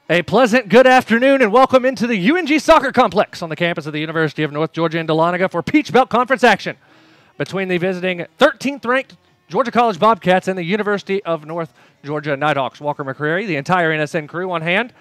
A pleasant good afternoon and welcome into the UNG Soccer Complex on the campus of the University of North Georgia in Dahlonega for Peach Belt Conference action between the visiting 13th-ranked Georgia College Bobcats and the University of North Georgia Nighthawks. Walker McCreary, the entire NSN crew on hand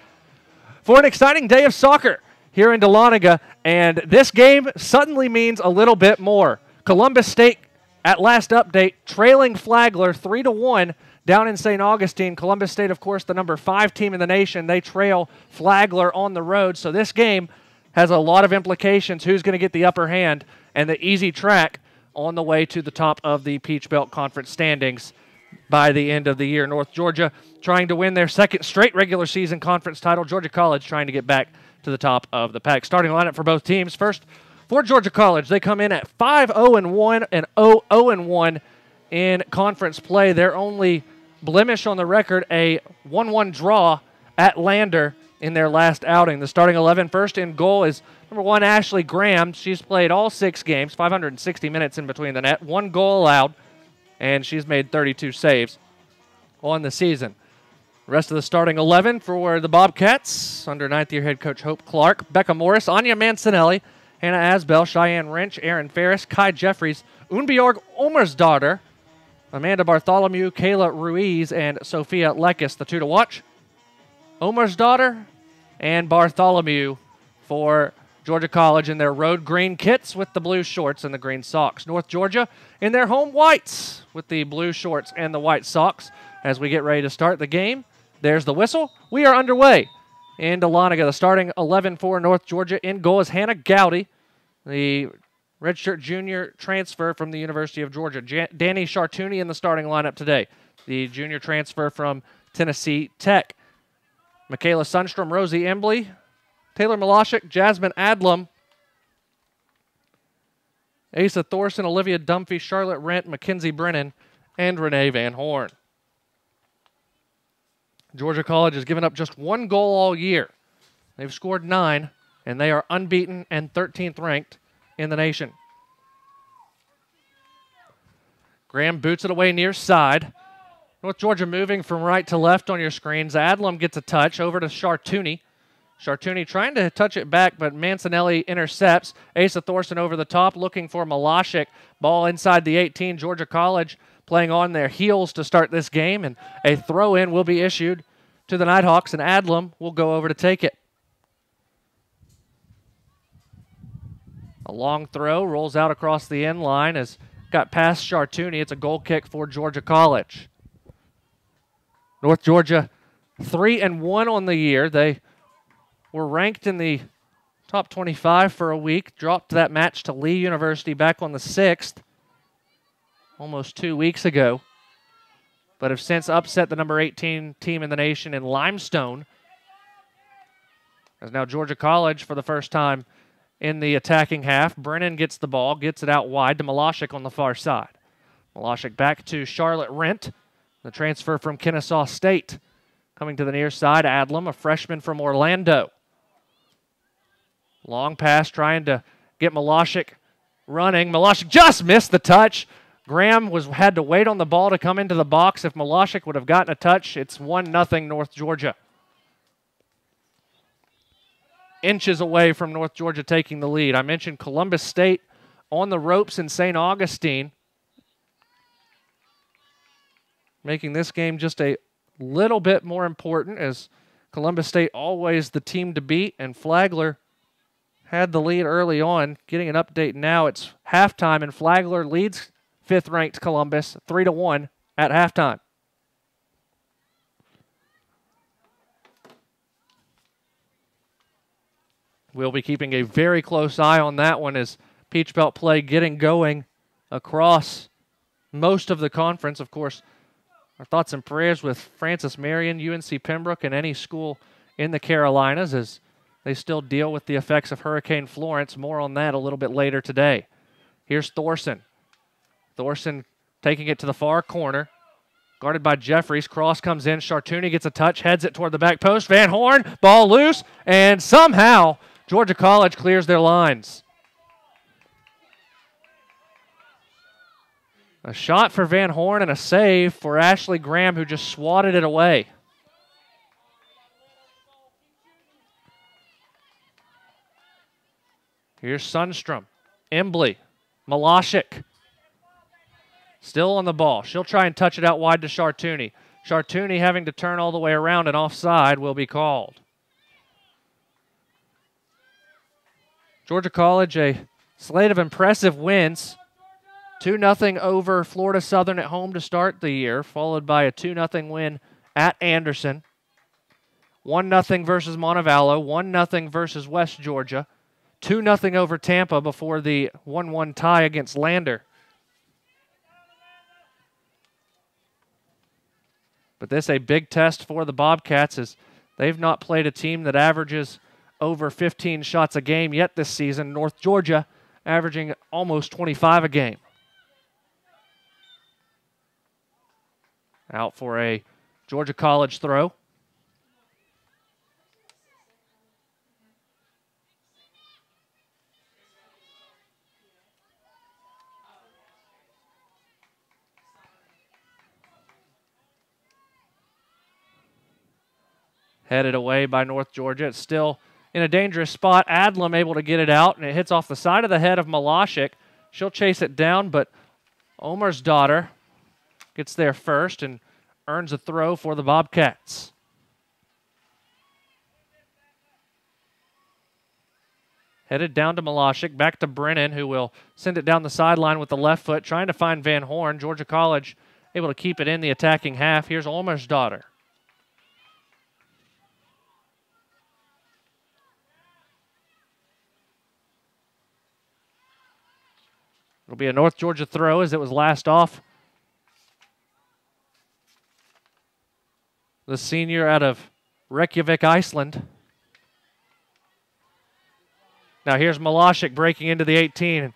for an exciting day of soccer here in Dahlonega, and this game suddenly means a little bit more. Columbus State, at last update, trailing Flagler 3-1 down in St. Augustine. Columbus State, of course, the number 5 team in the nation. They trail Flagler on the road, so this game has a lot of implications. Who's going to get the upper hand and the easy track on the way to the top of the Peach Belt Conference standings by the end of the year? North Georgia trying to win their second straight regular season conference title. Georgia College trying to get back to the top of the pack. Starting lineup for both teams. First, for Georgia College, they come in at 5-0-1 and 0-0-1 in conference play. Their only blemish on the record, a 1-1 draw at Lander in their last outing. The starting 11 first in goal is number 1, Ashley Graham. She's played all 6 games, 560 minutes in between the net, 1 goal allowed, and she's made 32 saves on the season. The rest of the starting 11 for the Bobcats, under 9th-year head coach Hope Clark, Becca Morris, Anya Mancinelli, Hannah Asbell, Cheyenne Wrench, Aaron Ferris, Kai Jeffries, Unbjorg Omersdottir, Amanda Bartholomew, Kayla Ruiz, and Sophia Lekis, the 2 to watch. Omersdottir and Bartholomew for Georgia College in their road green kits with the blue shorts and the green socks. North Georgia in their home whites with the blue shorts and the white socks. As we get ready to start the game, there's the whistle. We are underway in Dahlonega. The starting 11 for North Georgia. In goal is Hannah Gowdy, the redshirt junior transfer from the University of Georgia. Danny Chartouni in the starting lineup today, the junior transfer from Tennessee Tech. Michaela Sundstrom, Rosie Embley, Taylor Milashik, Jasmine Adlam, Asa Thorson, Olivia Dunphy, Charlotte Rent, Mackenzie Brennan, and Renee Van Horn. Georgia College has given up just 1 goal all year. They've scored 9, and they are unbeaten and 13th ranked in the nation. Graham boots it away near side. North Georgia moving from right to left on your screens. Adlam gets a touch over to Chartouni. Chartouni trying to touch it back, but Mancinelli intercepts. Asa Thorson over the top looking for Milashik. Ball inside the 18. Georgia College playing on their heels to start this game, and a throw-in will be issued to the Nighthawks, and Adlam will go over to take it. A long throw rolls out across the end line as got past Chartouni. It's a goal kick for Georgia College. North Georgia 3-1 on the year. They were ranked in the top 25 for a week, dropped that match to Lee University back on the 6th, almost 2 weeks ago, but have since upset the number 18 team in the nation in Limestone. As now Georgia College for the first time in the attacking half. Brennan gets the ball, gets it out wide to Milashik on the far side. Milashik back to Charlotte Rent, the transfer from Kennesaw State. Coming to the near side, Adlam, a freshman from Orlando. Long pass trying to get Milashik running. Milashik just missed the touch. Graham had to wait on the ball to come into the box. If Milashik would have gotten a touch, it's 1-0 North Georgia. Inches away from North Georgia taking the lead. I mentioned Columbus State on the ropes in St. Augustine, making this game just a little bit more important, as Columbus State always the team to beat, and Flagler had the lead early on. Getting an update now, it's halftime, and Flagler leads 5th-ranked Columbus 3-1 at halftime. We'll be keeping a very close eye on that one as Peach Belt play getting going across most of the conference. Of course, our thoughts and prayers with Francis Marion, UNC Pembroke, and any school in the Carolinas as they still deal with the effects of Hurricane Florence. More on that a little bit later today. Here's Thorson. Thorson taking it to the far corner. Guarded by Jeffries. Cross comes in. Chartouni gets a touch. Heads it toward the back post. Van Horn. Ball loose. And somehow Georgia College clears their lines. A shot for Van Horn and a save for Ashley Graham, who just swatted it away. Here's Sundstrom, Embley, Malashik. Still on the ball. She'll try and touch it out wide to Chartouni. Chartouni having to turn all the way around, and offside will be called. Georgia College, a slate of impressive wins. 2-0 over Florida Southern at home to start the year, followed by a 2-0 win at Anderson. 1-0 versus Montevallo, 1-0 versus West Georgia, 2-0 over Tampa before the 1-1 tie against Lander. But this a big test for the Bobcats, as they've not played a team that averages over 15 shots a game yet this season. North Georgia averaging almost 25 a game. Out for a Georgia College throw. Headed away by North Georgia. It's still in a dangerous spot. Adlam able to get it out, and it hits off the side of the head of Malashik. She'll chase it down, but Omer's daughter gets there first and earns a throw for the Bobcats. Headed down to Malashik, back to Brennan, who will send it down the sideline with the left foot, trying to find Van Horn. Georgia College able to keep it in the attacking half. Here's Omer's daughter. It'll be a North Georgia throw as it was last off. The senior out of Reykjavik, Iceland. Now here's Malashik breaking into the 18.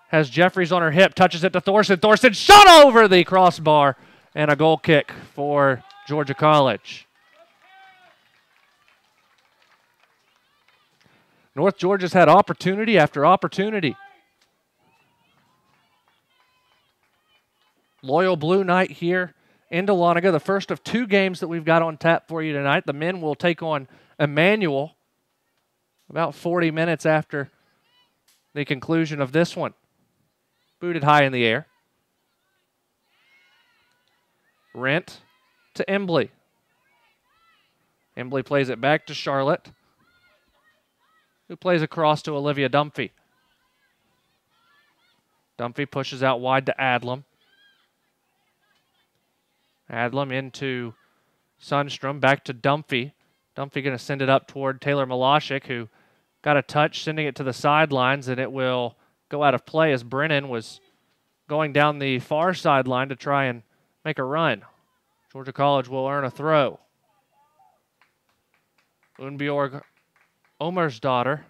Has Jeffries on her hip, touches it to Thorson. Thorson shot over the crossbar, and a goal kick for Georgia College. North Georgia's had opportunity after opportunity. Loyal Blue Night here in Dahlonega, the first of 2 games that we've got on tap for you tonight. The men will take on Emmanuel about 40 minutes after the conclusion of this one. Booted high in the air. Rent to Embley. Embley plays it back to Charlotte, who plays across to Olivia Dunphy. Dunphy pushes out wide to Adlam. Adlam into Sundstrom, back to Dunphy. Dunphy going to send it up toward Taylor Malashik, who got a touch, sending it to the sidelines, and it will go out of play as Brennan was going down the far sideline to try and make a run. Georgia College will earn a throw. Unbjorg, Omer's daughter.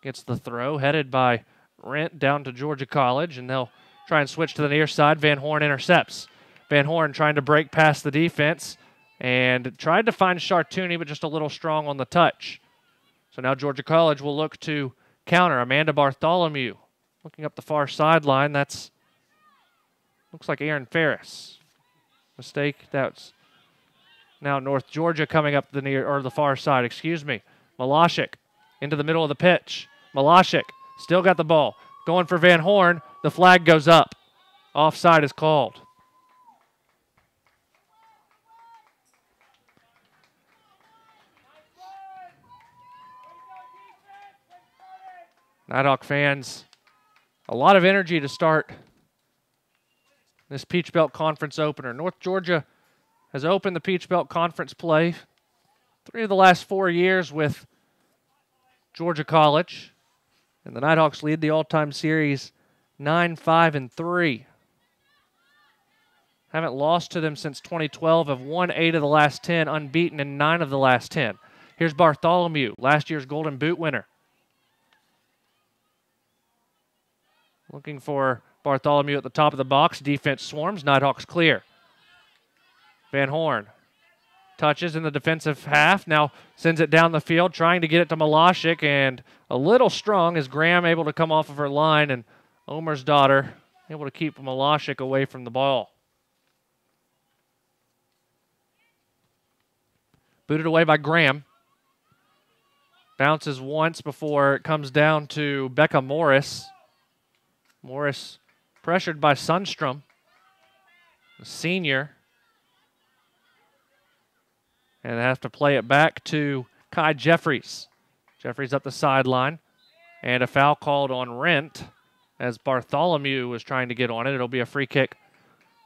Gets the throw, headed by Rent down to Georgia College, and they'll try and switch to the near side. Van Horn intercepts. Van Horn trying to break past the defense and tried to find Chartouni, but just a little strong on the touch. So now Georgia College will look to counter. Amanda Bartholomew looking up the far sideline. That's looks like Aaron Ferris. Mistake. That's now North Georgia coming up the near or the far side. Excuse me. Malashik into the middle of the pitch. Malashik still got the ball. Going for Van Horn. The flag goes up. Offside is called. Nighthawk fans, a lot of energy to start this Peach Belt Conference opener. North Georgia has opened the Peach Belt Conference play 3 of the last 4 years with Georgia College. And the Nighthawks lead the all-time series 9-5-3. Haven't lost to them since 2012, have won 8 of the last 10, unbeaten in 9 of the last 10. Here's Bartholomew, last year's Golden Boot winner. Looking for Bartholomew at the top of the box. Defense swarms. Nighthawks clear. Van Horn touches in the defensive half. Now sends it down the field, trying to get it to Malashik, and a little strong is Graham able to come off of her line, and Omer's daughter able to keep Malashik away from the ball. Booted away by Graham. Bounces once before it comes down to Becca Morris. Morris pressured by Sundstrom, the senior. And they have to play it back to Kai Jeffries. Jeffries up the sideline. And a foul called on Rent as Bartholomew was trying to get on it. It'll be a free kick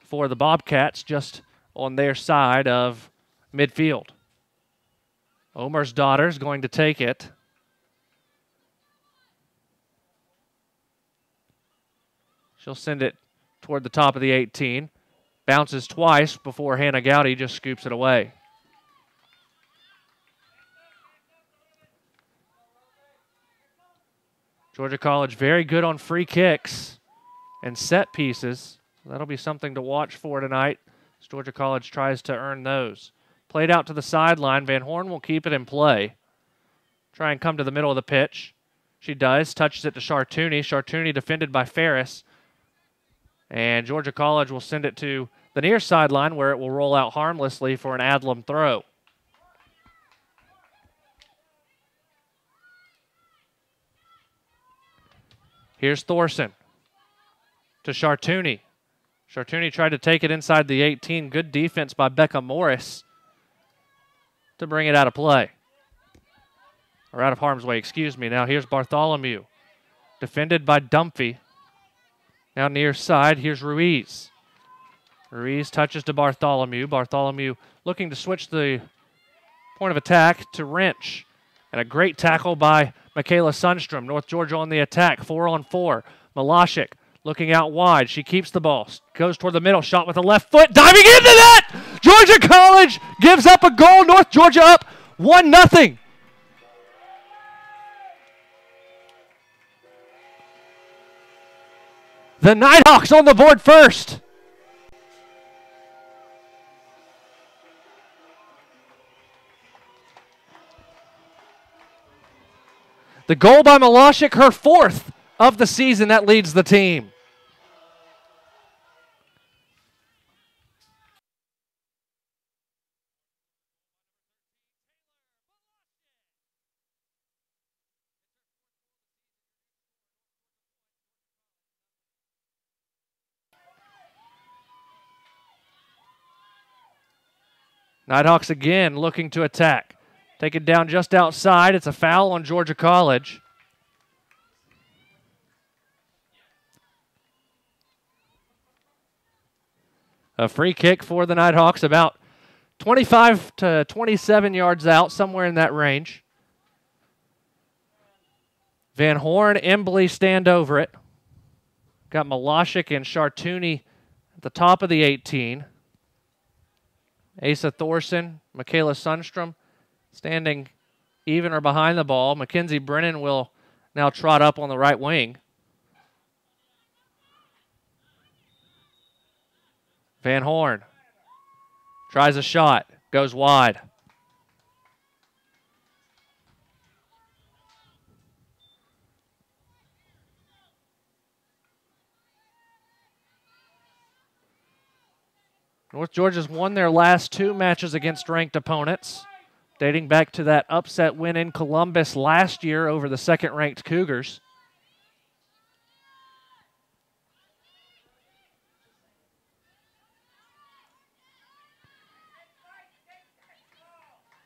for the Bobcats just on their side of midfield. Omer's daughter's going to take it. She'll send it toward the top of the 18. Bounces twice before Hannah Gowdy just scoops it away. Georgia College very good on free kicks and set pieces. That'll be something to watch for tonight as Georgia College tries to earn those. Played out to the sideline. Van Horn will keep it in play. Try and come to the middle of the pitch. She does. Touches it to Chartouni. Chartouni defended by Ferris. And Georgia College will send it to the near sideline where it will roll out harmlessly for an Adlam throw. Here's Thorson to Chartouni. Chartouni tried to take it inside the 18. Good defense by Becca Morris to bring it out of play. Or out of harm's way, excuse me. Now here's Bartholomew. Defended by Dumphy. Now near side, here's Ruiz. Ruiz touches to Bartholomew. Bartholomew looking to switch the point of attack to Wrench. And a great tackle by Michaela Sundstrom. North Georgia on the attack, 4-on-4. Malashik looking out wide. She keeps the ball. Goes toward the middle. Shot with the left foot. Diving into that! Georgia College gives up a goal. North Georgia up 1-0. The Nighthawks on the board first. The goal by Malashik, her 4th of the season, that leads the team. Nighthawks again looking to attack. Take it down just outside. It's a foul on Georgia College. A free kick for the Nighthawks, about 25 to 27 yards out, somewhere in that range. Van Horn, Embley stand over it. Got Malashik and Chartouni at the top of the 18. Asa Thorson, Michaela Sundstrom standing even or behind the ball. Mackenzie Brennan will now trot up on the right wing. Van Horn tries a shot, goes wide. North Georgia's won their last 2 matches against ranked opponents, dating back to that upset win in Columbus last year over the second-ranked Cougars.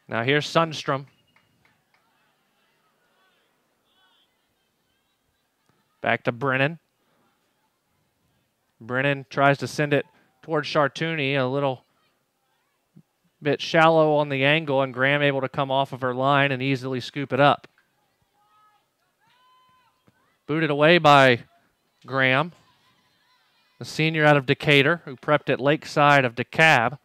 Now here's Sundstrom. Back to Brennan. Brennan tries to send it towards Chartouni, a little bit shallow on the angle, and Graham able to come off of her line and easily scoop it up. Booted away by Graham, the senior out of Decatur, who prepped at Lakeside of DeKalb.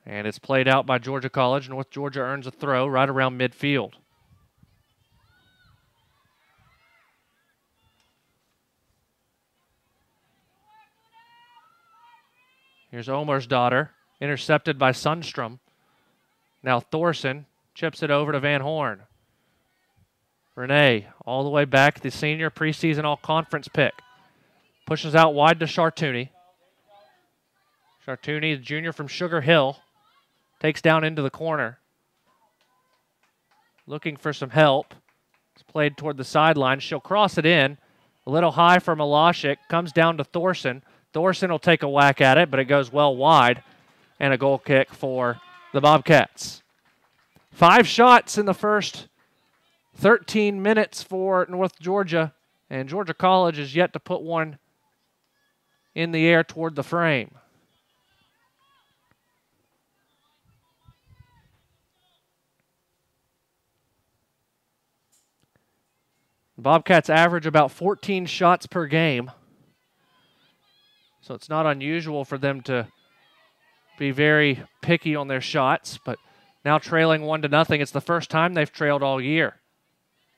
And it's played out by Georgia College. North Georgia earns a throw right around midfield. Here's Omer's daughter, intercepted by Sundstrom. Now Thorson chips it over to Van Horn. Renee, all the way back, the senior preseason all-conference pick. Pushes out wide to Chartouni. Chartouni, the junior from Sugar Hill, takes down into the corner. Looking for some help. It's played toward the sideline. She'll cross it in. A little high for Malashik. Comes down to Thorson. Thorson will take a whack at it, but it goes well wide. And a goal kick for the Bobcats. 5 shots in the first 13 minutes for North Georgia. And Georgia College is yet to put one in the air toward the frame. The Bobcats average about 14 shots per game. So it's not unusual for them to be very picky on their shots, but now trailing 1-0, it's the first time they've trailed all year,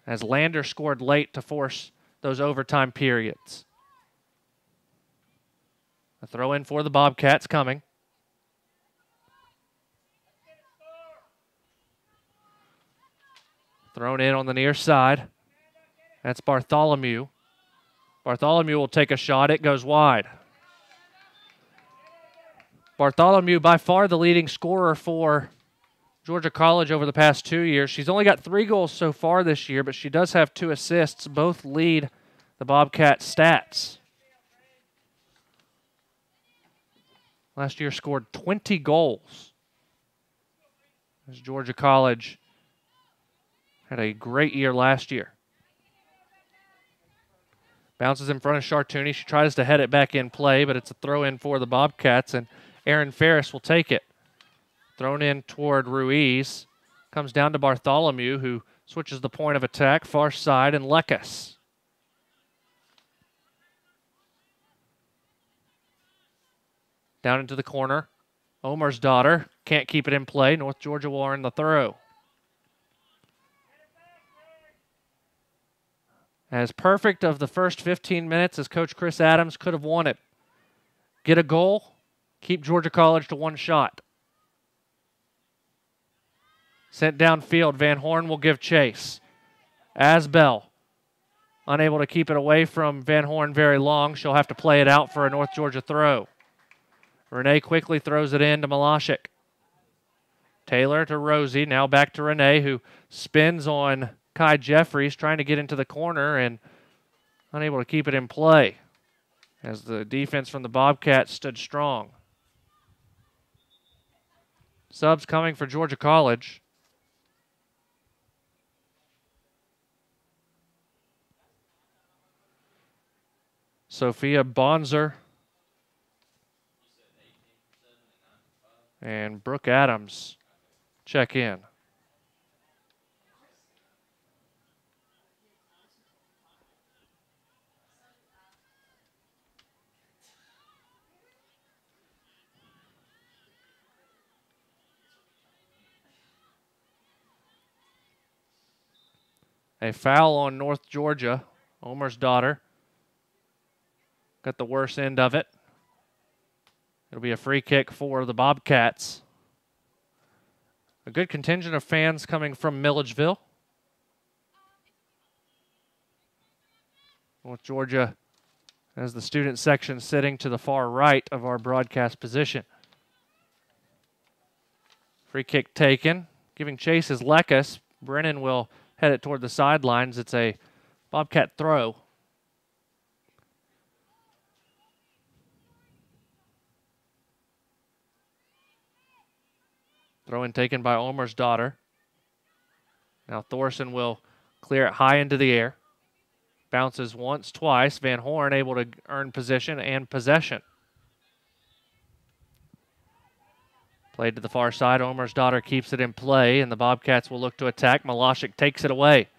as Lander scored late to force those overtime periods. A throw in for the Bobcats coming. Thrown in on the near side. That's Bartholomew. Bartholomew will take a shot. It goes wide. Bartholomew, by far the leading scorer for Georgia College over the past 2 years. She's only got 3 goals so far this year, but she does have 2 assists. Both lead the Bobcats' stats. Last year scored 20 goals. As Georgia College had a great year last year. Bounces in front of Chartouni. She tries to head it back in play, but it's a throw in for the Bobcats, and Aaron Ferris will take it. Thrown in toward Ruiz. Comes down to Bartholomew, who switches the point of attack, far side, and Lekas. Down into the corner. Omar's daughter can't keep it in play. North Georgia will earn the throw. As perfect of the first 15 minutes as Coach Chris Adams could have wanted. Get a goal, keep Georgia College to 1 shot. Sent downfield, Van Horn will give chase. Asbell, unable to keep it away from Van Horn very long. She'll have to play it out for a North Georgia throw. Renee quickly throws it in to Malashik. Taylor to Rosie, now back to Renee, who spins on Kai Jeffries, trying to get into the corner and unable to keep it in play as the defense from the Bobcats stood strong. Subs coming for Georgia College. Sophia Bonzer and Brooke Adams check in. A foul on North Georgia. Omar's daughter got the worst end of it. It'll be a free kick for the Bobcats. A good contingent of fans coming from Milledgeville. North Georgia has the student section sitting to the far right of our broadcast position. Free kick taken. Giving chase is Lekas. Brennan will head it toward the sidelines. It's a Bobcat throw. Throw in taken by Omar's daughter. Now Thorson will clear it high into the air. Bounces once, twice. Van Horn able to earn position and possession. Played to the far side. Omar's daughter keeps it in play, and the Bobcats will look to attack. Malashik takes it away.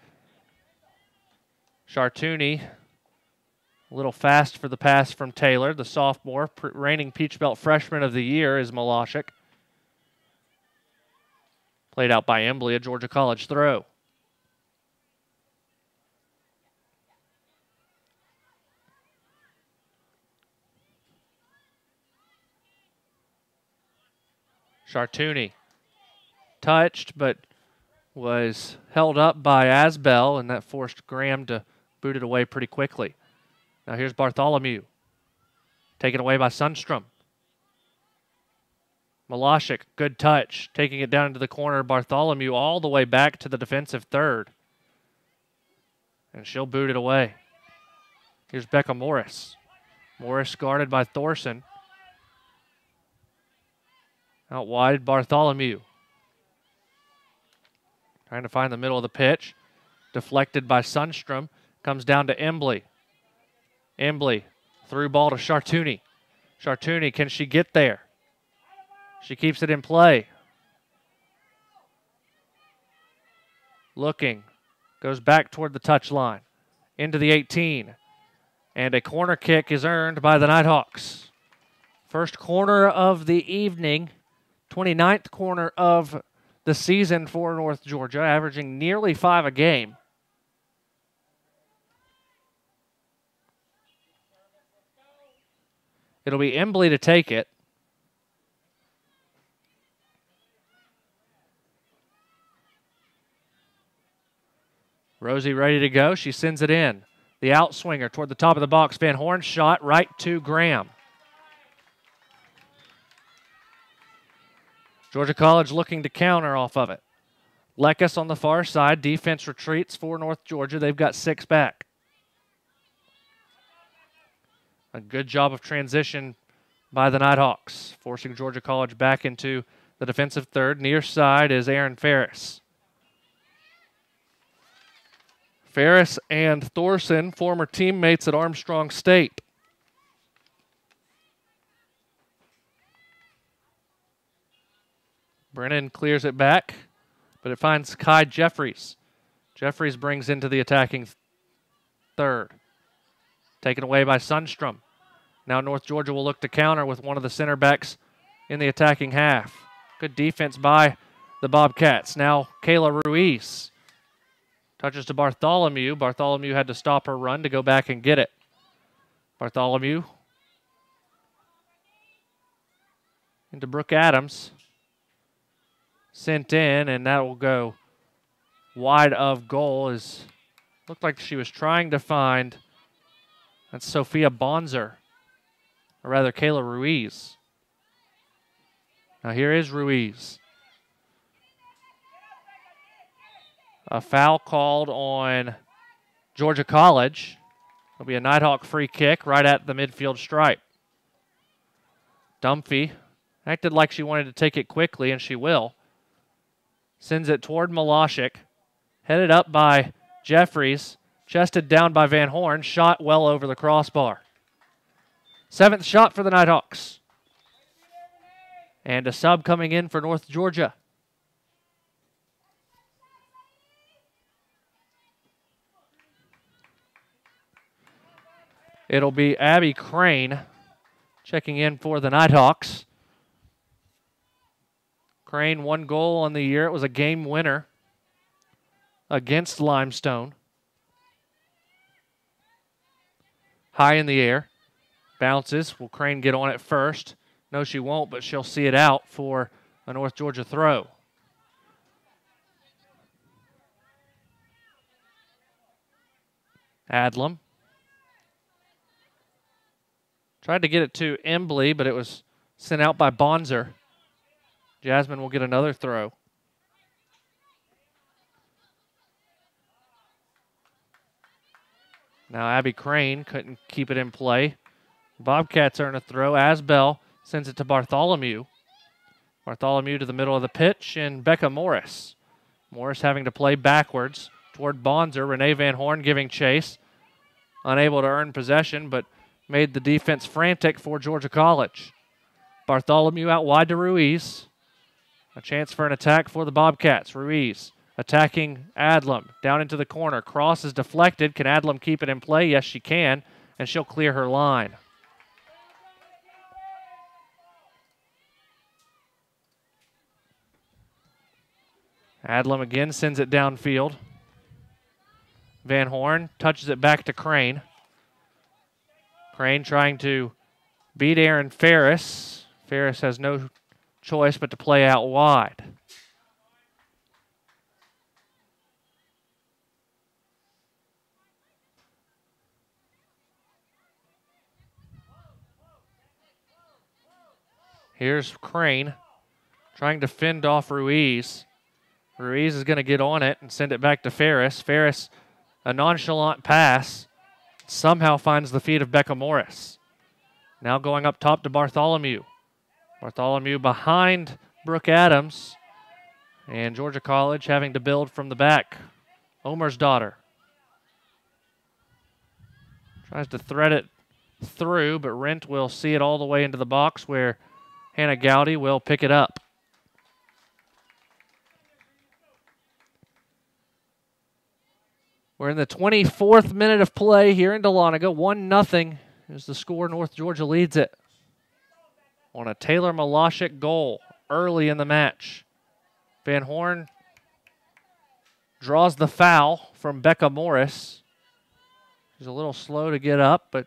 Chartouni, a little fast for the pass from Taylor. The sophomore, reigning Peach Belt freshman of the year, is Malashik. Played out by Embley, a Georgia College throw. Chartouni touched, but was held up by Asbell, and that forced Graham to boot it away pretty quickly. Now here's Bartholomew. Taken away by Sundstrom. Malashik, good touch, taking it down into the corner. Bartholomew all the way back to the defensive third. And she'll boot it away. Here's Becca Morris. Morris guarded by Thorson. Out wide, Bartholomew. Trying to find the middle of the pitch. Deflected by Sundstrom. Comes down to Embley. Embley, through ball to Chartouni. Chartouni, can she get there? She keeps it in play. Looking. Goes back toward the touchline. Into the 18. And a corner kick is earned by the Nighthawks. First corner of the evening. 29th corner of the season for North Georgia, averaging nearly 5 a game. It'll be Embley to take it. Rosie ready to go. She sends it in. The outswinger toward the top of the box. Van Horn shot right to Graham. Georgia College looking to counter off of it. Lekas on the far side. Defense retreats for North Georgia. They've got 6 back. A good job of transition by the Nighthawks, forcing Georgia College back into the defensive third. Near side is Aaron Ferris. Ferris and Thorson, former teammates at Armstrong State. Brennan clears it back, but it finds Kai Jeffries. Jeffries brings into the attacking third. Taken away by Sundstrom. Now North Georgia will look to counter with one of the center backs in the attacking half. Good defense by the Bobcats. Now Kayla Ruiz. Touches to Bartholomew. Bartholomew had to stop her run to go back and get it. Bartholomew. Into Brooke Adams. Sent in, and that will go wide of goal. Looked like she was trying to find, that's Sophia Bonzer, or rather Kayla Ruiz. Now here is Ruiz. A foul called on Georgia College. It'll be a Nighthawk free kick right at the midfield stripe. Dunphy acted like she wanted to take it quickly, and she will. Sends it toward Malashik. Headed up by Jeffries. Chested down by Van Horn. Shot well over the crossbar. 7th shot for the Nighthawks. And a sub coming in for North Georgia. It'll be Abby Crane checking in for the Nighthawks. Crane, 1 goal on the year. It was a game winner against Limestone. High in the air. Bounces. Will Crane get on it first? No, she won't, but she'll see it out for a North Georgia throw. Adlam. Tried to get it to Embley, but it was sent out by Bonzer. Jasmine will get another throw. Now Abby Crane couldn't keep it in play. Bobcats earn a throw. Asbell sends it to Bartholomew. Bartholomew to the middle of the pitch, and Becca Morris. Morris having to play backwards toward Bonzer. Renee Van Horn giving chase. Unable to earn possession, but made the defense frantic for Georgia College. Bartholomew out wide to Ruiz. A chance for an attack for the Bobcats. Ruiz attacking Adlam. Down into the corner. Cross is deflected. Can Adlam keep it in play? Yes, she can. And she'll clear her line. Adlam again sends it downfield. Van Horn touches it back to Crane. Crane trying to beat Aaron Ferris. Ferris has no choice but to play out wide. Here's Crane trying to fend off Ruiz. Ruiz is going to get on it and send it back to Ferris. Ferris, a nonchalant pass, somehow finds the feet of Becca Morris. Now going up top to Bartholomew. Bartholomew behind Brooke Adams. And Georgia College having to build from the back. Omer's daughter. Tries to thread it through, but Rent will see it all the way into the box where Hannah Gowdy will pick it up. We're in the 24th minute of play here in Dahlonega. 1-0 is the score. North Georgia leads it on a Taylor Malashik goal early in the match. Van Horn draws the foul from Becca Morris. She's a little slow to get up, but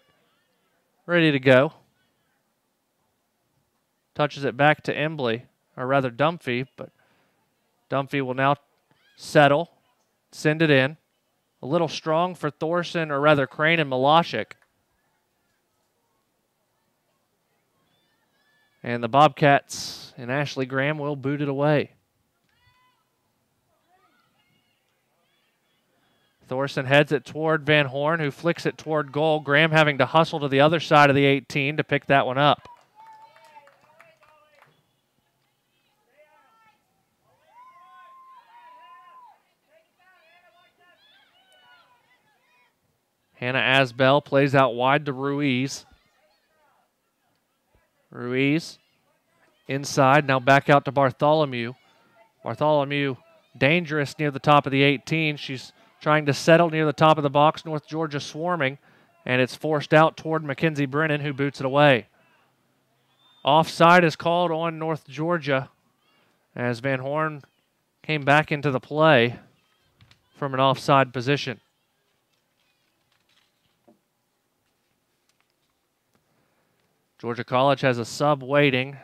ready to go. Touches it back to Embley, or rather Dunphy, but Dunphy will now settle, send it in. A little strong for Thorson, or rather Crane and Malashik. And the Bobcats and Ashley Graham will boot it away. Thorson heads it toward Van Horn, who flicks it toward goal. Graham having to hustle to the other side of the 18 to pick that one up. Hannah Asbell plays out wide to Ruiz. Ruiz inside, now back out to Bartholomew. Bartholomew dangerous near the top of the 18. She's trying to settle near the top of the box. North Georgia swarming, and it's forced out toward Mackenzie Brennan, who boots it away. Offside is called on North Georgia as Van Horn came back into the play from an offside position. Georgia College has a sub waiting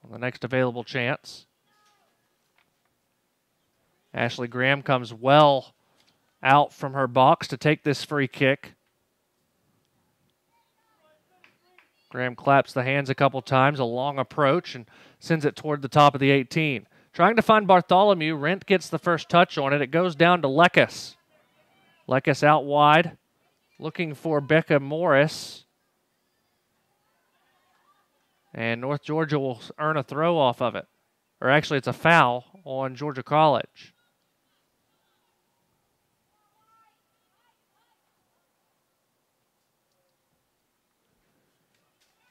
on the next available chance. Ashley Graham comes well out from her box to take this free kick. Graham claps the hands a couple times, a long approach, and sends it toward the top of the 18. Trying to find Bartholomew. Rent gets the first touch on it. It goes down to Lekes. Lekes out wide, looking for Becca Morris. And North Georgia will earn a throw off of it. Or actually, it's a foul on Georgia College.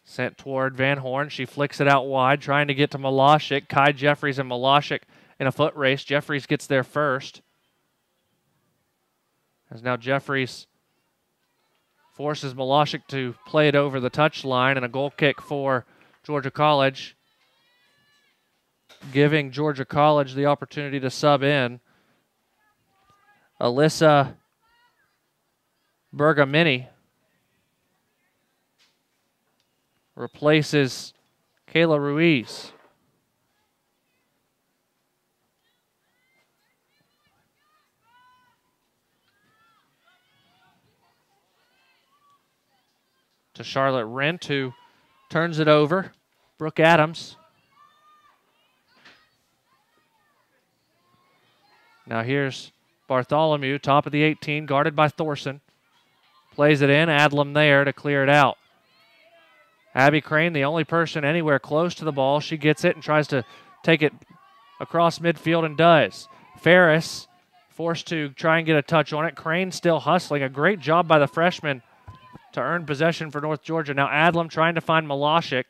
Sent toward Van Horn. She flicks it out wide, trying to get to Malashik. Kai Jeffries and Malashik in a foot race. Jeffries gets there first. As now Jeffries forces Malashik to play it over the touchline, and a goal kick for Georgia College, giving Georgia College the opportunity to sub in. Alyssa Bergamini replaces Kayla Ruiz. To Charlotte Rent, who turns it over. Brooke Adams. Now here's Bartholomew, top of the 18, guarded by Thorson. Plays it in, Adlam there to clear it out. Abby Crane, the only person anywhere close to the ball. She gets it and tries to take it across midfield and does. Ferris forced to try and get a touch on it. Crane still hustling. A great job by the freshman to earn possession for North Georgia. Now Adlam trying to find Malashik.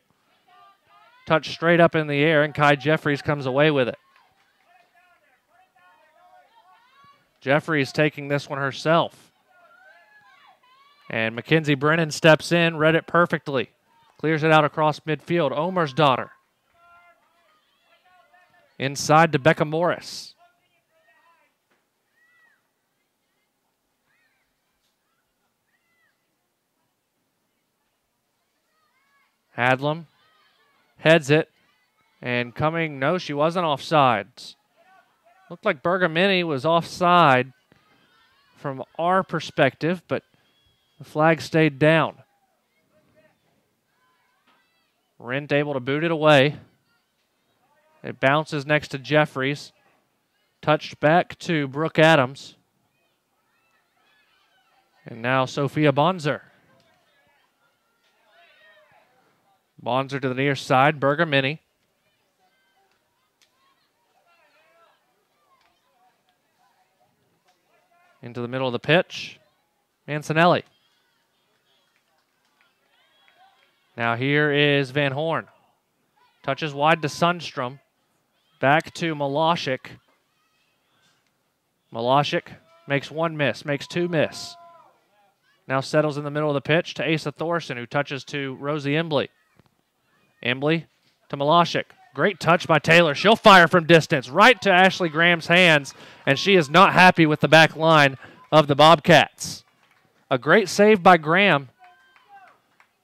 Touch straight up in the air, and Kai Jeffries comes away with it. Jeffries taking this one herself. And Mackenzie Brennan steps in, read it perfectly. Clears it out across midfield. Omer's daughter. Inside to Becca Morris. Adlam heads it, and coming, no, she wasn't offsides. Looked like Bergamini was offside from our perspective, but the flag stayed down. Rent able to boot it away It bounces next to Jeffries. Touched back to Brooke Adams. And now Sophia Bonzer. Bonzer to the near side. Bergamini. Into the middle of the pitch. Mancinelli. Now here is Van Horn. Touches wide to Sundstrom. Back to Malashik. Malashik makes one miss, makes two miss. Now settles in the middle of the pitch to Asa Thorson, who touches to Rosie Embley. Embley to Malashik. Great touch by Taylor. She'll fire from distance right to Ashley Graham's hands, and she is not happy with the back line of the Bobcats. A great save by Graham,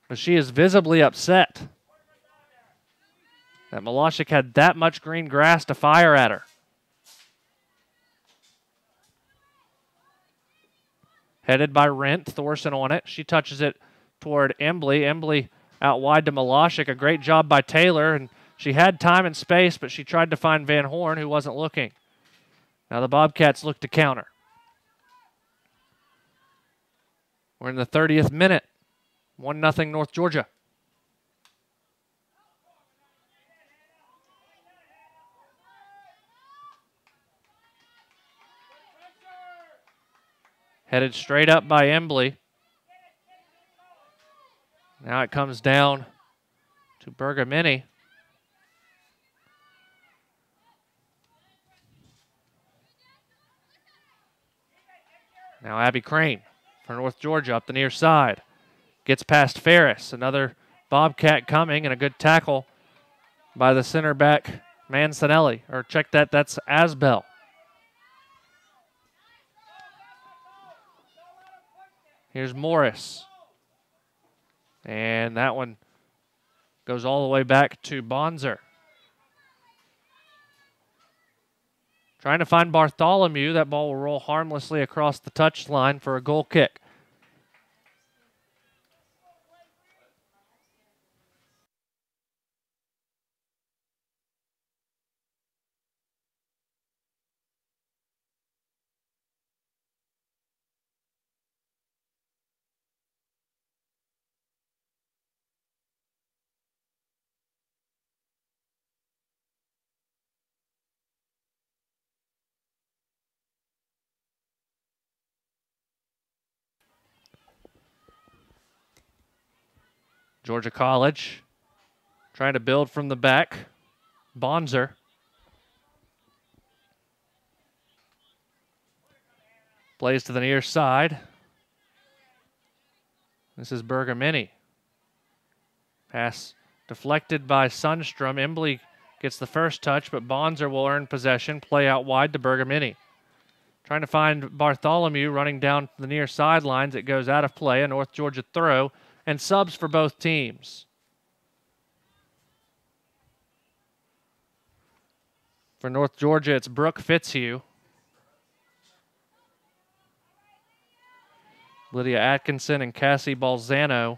but she is visibly upset that Malashik had that much green grass to fire at her. Headed by Rent, Thorson on it. She touches it toward Embley. Embley out wide to Malashik. A great job by Taylor, and she had time and space, but she tried to find Van Horn, who wasn't looking. Now the Bobcats look to counter. We're in the 30th minute. 1-0 North Georgia. Headed straight up by Embley. Now it comes down to Bergamini. Now Abby Crane for North Georgia up the near side. Gets past Ferris. Another Bobcat coming, and a good tackle by the center back Mancinelli. Or check that, that's Asbell. Here's Morris. And that one goes all the way back to Bonzer. Trying to find Bartholomew. That ball will roll harmlessly across the touchline for a goal kick. Georgia College trying to build from the back. Bonzer. Plays to the near side. This is Bergamini. Pass deflected by Sundstrom. Embley gets the first touch, but Bonzer will earn possession. Play out wide to Bergamini. Trying to find Bartholomew running down the near sidelines. It goes out of play. A North Georgia throw. And subs for both teams. For North Georgia, it's Brooke Fitzhugh. Lydia Atkinson and Cassie Balzano,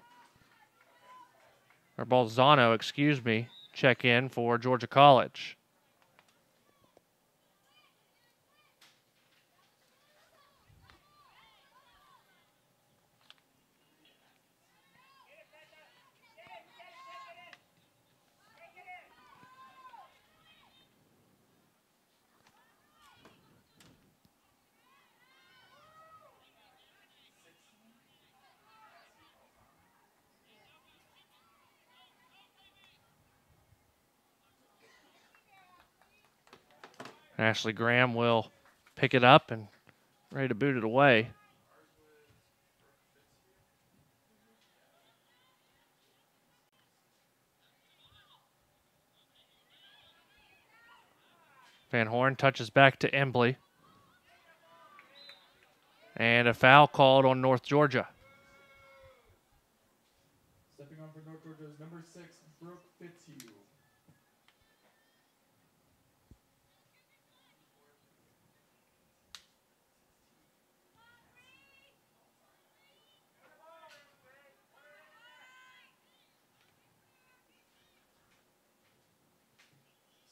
check in for Georgia College. Ashley Graham will pick it up and ready to boot it away. Van Horn touches back to Embley. And a foul called on North Georgia. Stepping on for North Georgia is number 6, Brooke Fitzhugh.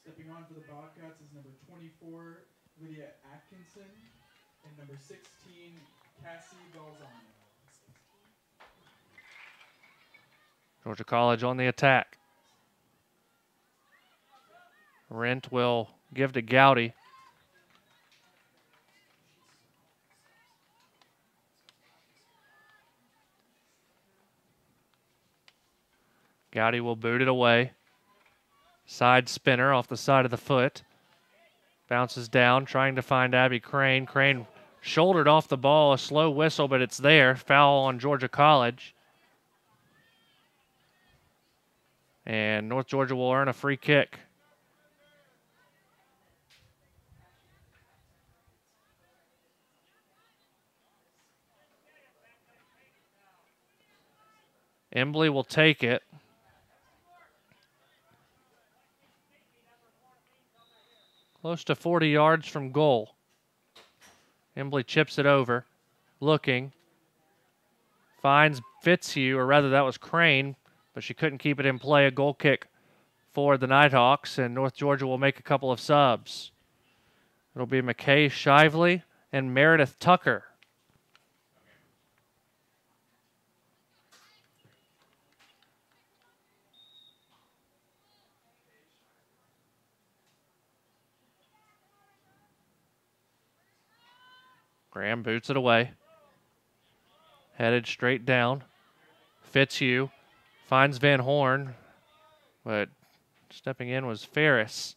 Stepping on for the Bobcats is number 24, Lydia Atkinson, and number 16, Cassie Balzano. Georgia College on the attack. Rent will give to Gowdy. Gowdy will boot it away. Side spinner off the side of the foot. Bounces down, trying to find Abby Crane. Crane shouldered off the ball, a slow whistle, but it's there. Foul on Georgia College. And North Georgia will earn a free kick. Embley will take it. Close to 40 yards from goal. Embley chips it over. Looking. Finds Fitzhugh, or rather that was Crane, but she couldn't keep it in play. A goal kick for the Nighthawks, and North Georgia will make a couple of subs. It'll be McKay Shively and Meredith Tucker. Graham boots it away. Headed straight down. Fitzhugh finds Van Horn, but stepping in was Ferris.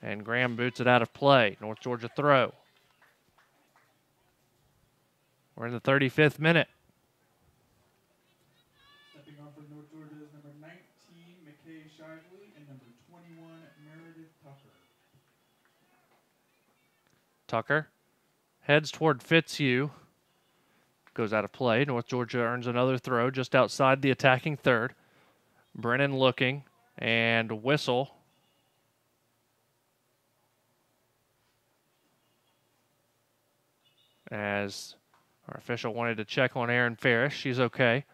And Graham boots it out of play. North Georgia throw. We're in the 35th minute. Stepping on for North Georgia is number 19, McKay Shively, and number 21, Meredith Tucker. Tucker heads toward Fitzhugh. Goes out of play. North Georgia earns another throw just outside the attacking third. Brennan looking and whistle. As our official wanted to check on Erin Ferris. She's okay.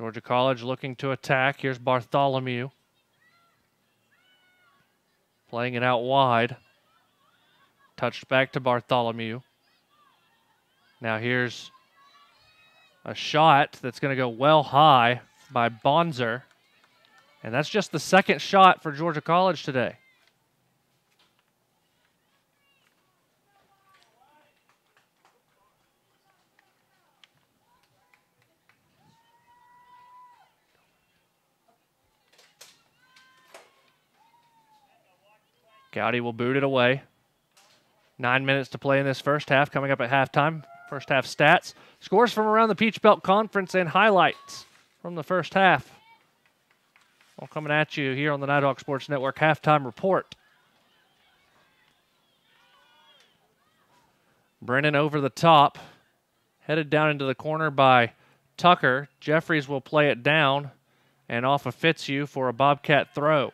Georgia College looking to attack. Here's Bartholomew. Playing it out wide. Touched back to Bartholomew. Now here's a shot that's going to go well high by Bonzer. And that's just the second shot for Georgia College today. Gowdy will boot it away. 9 minutes to play in this first half, coming up at halftime. First half stats. Scores from around the Peach Belt Conference and highlights from the first half. All coming at you here on the Nighthawk Sports Network halftime report. Brennan over the top. Headed down into the corner by Tucker. Jeffries will play it down and off of Fitzhugh for a Bobcat throw.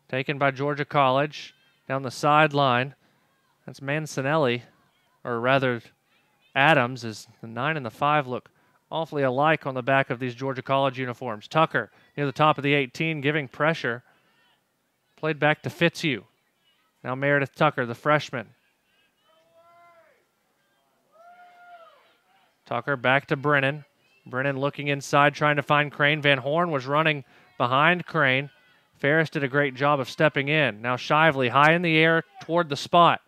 Taken by Georgia College down the sideline. That's Mancinelli, or rather Adams, as the 9 and the 5 look awfully alike on the back of these Georgia College uniforms. Tucker near the top of the 18 giving pressure. Played back to Fitzhugh. Now Meredith Tucker, the freshman. Tucker back to Brennan. Brennan looking inside, trying to find Crane. Van Horn was running behind Crane. Ferris did a great job of stepping in. Now Shively high in the air toward the spot.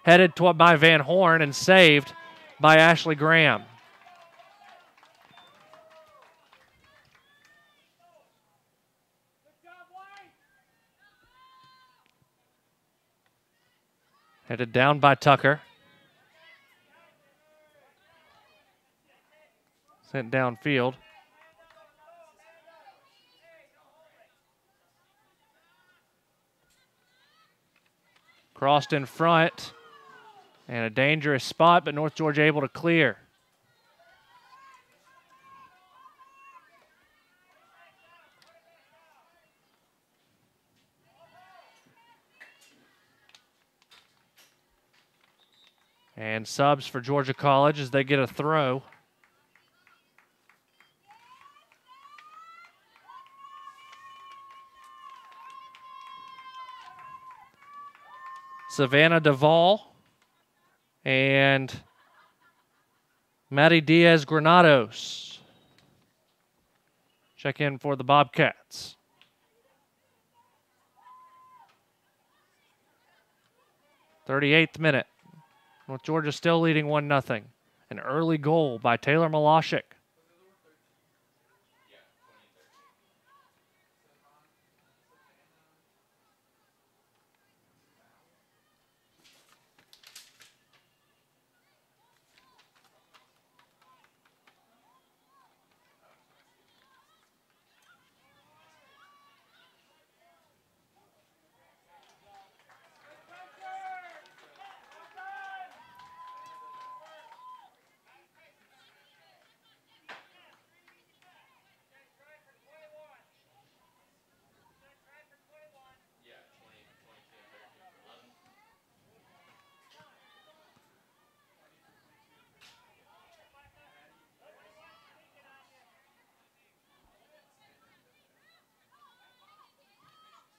Headed by Van Horn and saved by Ashley Graham. Headed down by Tucker. Sent downfield. Crossed in front. And a dangerous spot, but North Georgia able to clear. And subs for Georgia College as they get a throw. Savannah Duvall and Maddie Diaz-Granados check in for the Bobcats. '38th minute. North Georgia still leading 1-0. An early goal by Taylor Malashik.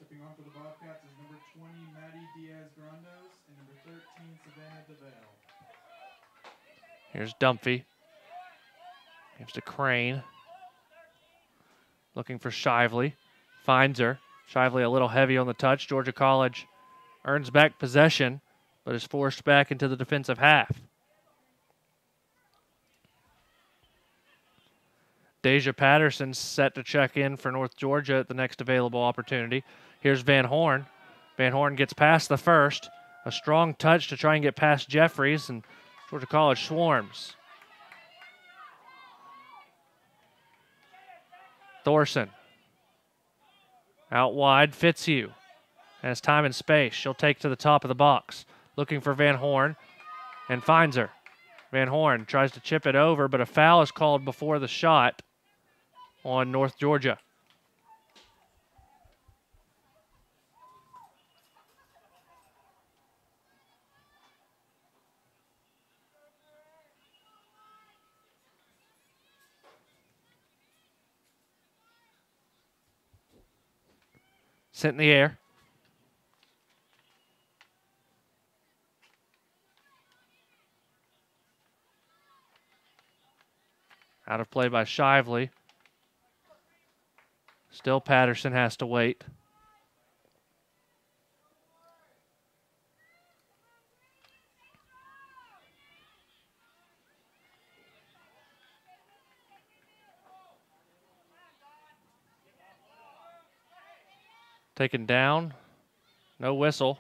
Stepping on for the Bobcats is number 20, Maddie Diaz-Grandos, and number 13, Savannah DeVale. Here's Dumphy. Gives to Crane. Looking for Shively. Finds her. Shively a little heavy on the touch. Georgia College earns back possession, but is forced back into the defensive half. Deja Patterson set to check in for North Georgia at the next available opportunity. Here's Van Horn. Van Horn gets past the first. A strong touch to try and get past Jeffries, and Georgia College swarms. Thorson. Out wide, Fitzhugh. Has time and space. She'll take to the top of the box. Looking for Van Horn and finds her. Van Horn tries to chip it over, but a foul is called before the shot on North Georgia. Sent in the air. Out of play by Shively. Still Patterson has to wait. Taken down. No whistle.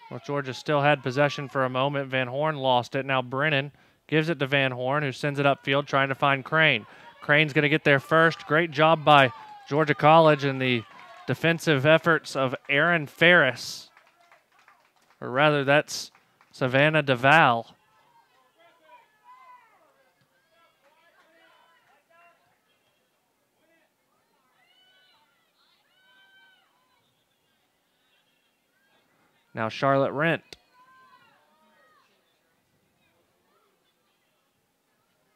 North Georgia still had possession for a moment. Van Horn lost it. Now Brennan gives it to Van Horn, who sends it upfield trying to find Crane. Crane's going to get there first. Great job by Georgia College and the defensive efforts of Aaron Ferris. Or rather, that's Savannah DeVal. Now Charlotte Rent.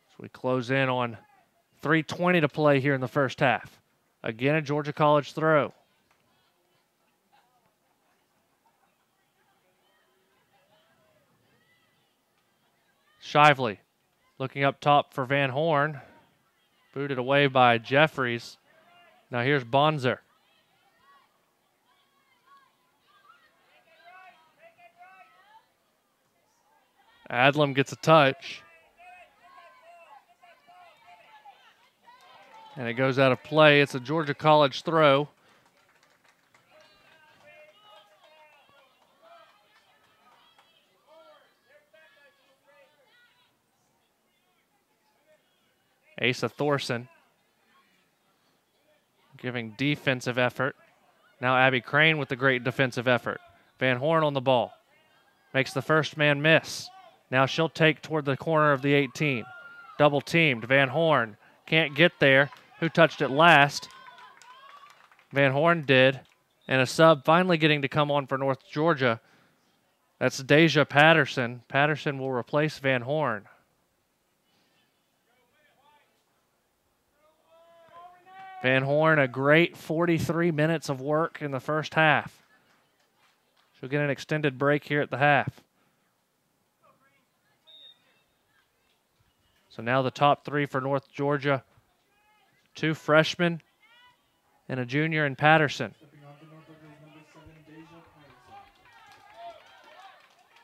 So we close in on 3:20 to play here in the first half. Again, a Georgia College throw. Shively looking up top for Van Horn. Booted away by Jeffries. Now here's Bonzer. Adlam gets a touch. And it goes out of play. It's a Georgia College throw. Asa Thorson giving defensive effort. Now Abby Crane with the great defensive effort. Van Horn on the ball. Makes the first man miss. Now she'll take toward the corner of the 18. Double teamed. Van Horn can't get there. Who touched it last? Van Horn did. And a sub finally getting to come on for North Georgia That's Deja Patterson. Patterson will replace Van Horn. Van Horn, a great 43 minutes of work in the first half. She'll get an extended break here at the half. So now the top three for North Georgia. 2 freshmen and a junior in Patterson.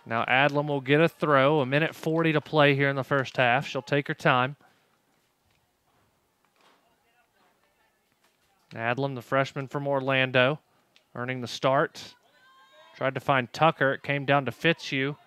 Now Adlam will get a throw. 1:40 to play here in the first half. She'll take her time. Adlam, the freshman from Orlando, earning the start. Tried to find Tucker. It came down to Fitzhugh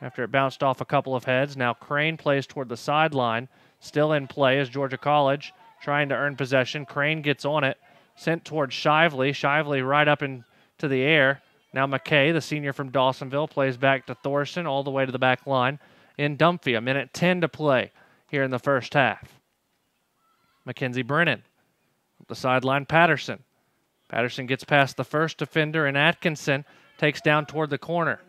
after it bounced off a couple of heads. Now Crane plays toward the sideline. Still in play is Georgia College trying to earn possession. Crane gets on it. Sent towards Shively. Shively right up into the air. Now McKay, the senior from Dawsonville, plays back to Thorson all the way to the back line in Dumphy. 1:10 to play here in the first half. Mackenzie Brennan. The sideline, Patterson. Patterson gets past the first defender, and Atkinson takes down toward the corner.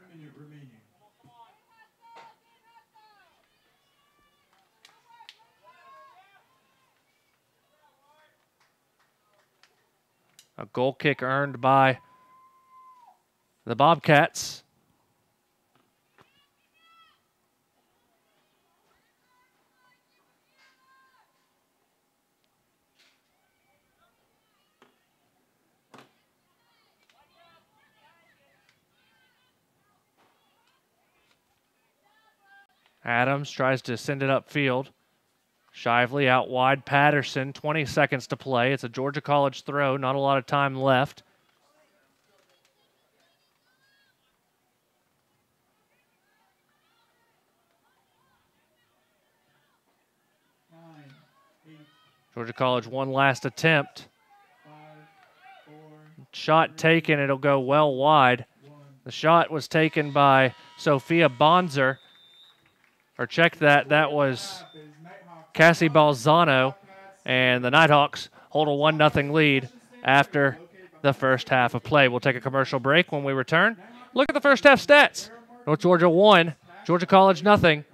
A goal kick earned by the Bobcats. Adams tries to send it upfield. Shively out wide. Patterson, 20 seconds to play. It's a Georgia College throw. Not a lot of time left. Georgia College, one last attempt. Shot taken. It'll go well wide. The shot was taken by Sophia Bonzer. Or check that. That was Cassie Balzano. And the Nighthawks hold a 1-0 lead after the first half of play. We'll take a commercial break. When we return, look at the first half stats. North Georgia 1, Georgia College 0.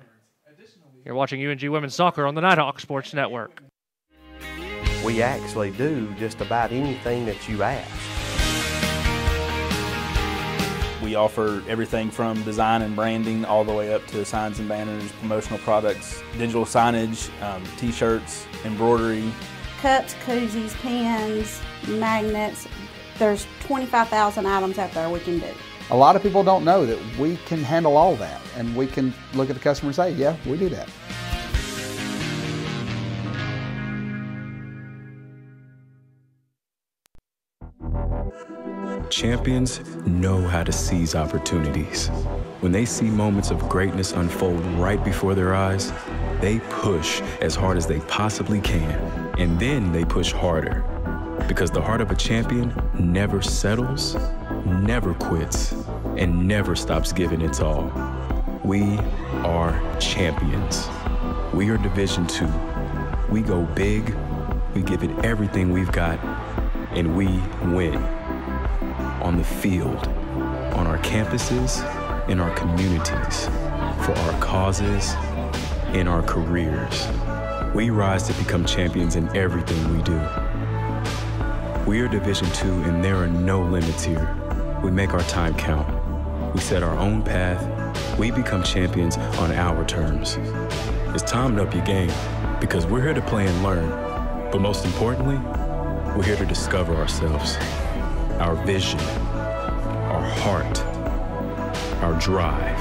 You're watching UNG Women's Soccer on the Nighthawk Sports Network. We actually do just about anything that you ask. We offer everything from design and branding all the way up to signs and banners, promotional products, digital signage, t-shirts, embroidery. Cups, koozies, pens, magnets. There's 25,000 items out there we can do. A lot of people don't know that we can handle all that, and we can look at the customer and say, yeah, we do that. Champions know how to seize opportunities. When they see moments of greatness unfold right before their eyes, they push as hard as they possibly can, and then they push harder. Because the heart of a champion never settles, never quits, and never stops giving its all. We are champions. We are Division II. We go big, we give it everything we've got, and we win. On the field, on our campuses, in our communities, for our causes, in our careers. We rise to become champions in everything we do. We are Division II, and there are no limits here. We make our time count. We set our own path. We become champions on our terms. It's time to up your game, because we're here to play and learn. But most importantly, we're here to discover ourselves. Our vision, our heart, our drive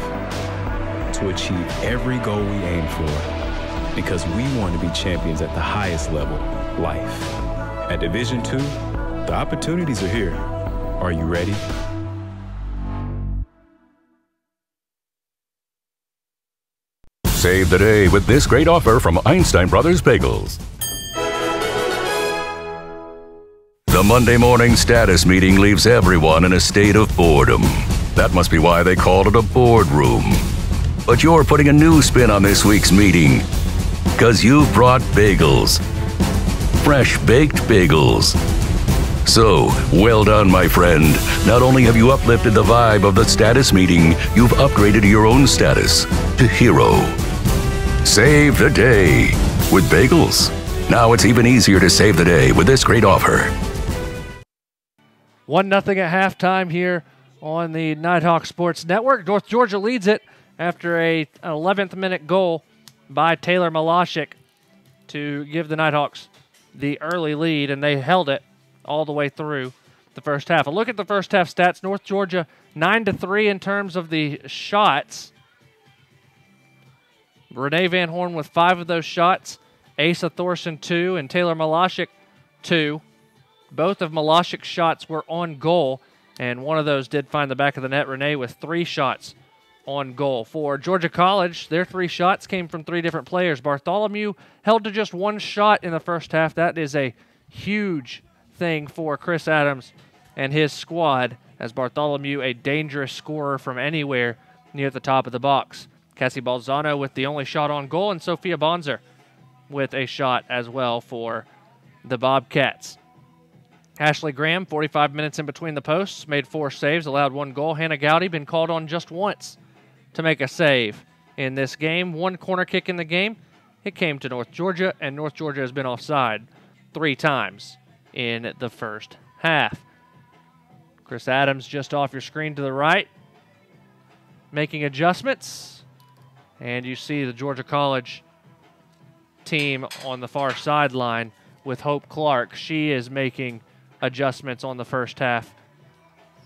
to achieve every goal we aim for, because we want to be champions at the highest level, life. At Division II, the opportunities are here. Are you ready? Save the day with this great offer from Einstein Brothers Bagels. The Monday morning status meeting leaves everyone in a state of boredom. That must be why they called it a boardroom. But you're putting a new spin on this week's meeting, because you've brought bagels. Fresh baked bagels. So, well done, my friend. Not only have you uplifted the vibe of the status meeting, you've upgraded your own status to hero. Save the day with bagels. Now it's even easier to save the day with this great offer. 1-0 at halftime here on the Nighthawk Sports Network. North Georgia leads it after an 11th minute goal by Taylor Malashik to give the Nighthawks the early lead, and they held it all the way through the first half. A look at the first half stats. North Georgia 9-3 in terms of the shots. Renee Van Horn with 5 of those shots. Asa Thorson 2 and Taylor Malashik 2. Both of Malashik's shots were on goal, and one of those did find the back of the net. Renee with 3 shots on goal. For Georgia College, their 3 shots came from 3 different players. Bartholomew held to just 1 shot in the first half. That is a huge thing for Chris Adams and his squad, as Bartholomew, a dangerous scorer from anywhere near the top of the box. Cassie Balzano with the only shot on goal, and Sophia Bonzer with a shot as well for the Bobcats. Ashley Graham, 45 minutes in between the posts, made 4 saves, allowed 1 goal. Hannah Gowdy been called on just once to make a save in this game. 1 corner kick in the game. It came to North Georgia, and North Georgia has been offside 3 times in the first half. Chris Adams just off your screen to the right, making adjustments. And you see the Georgia College team on the far sideline with Hope Clark. She is making adjustments on the first half,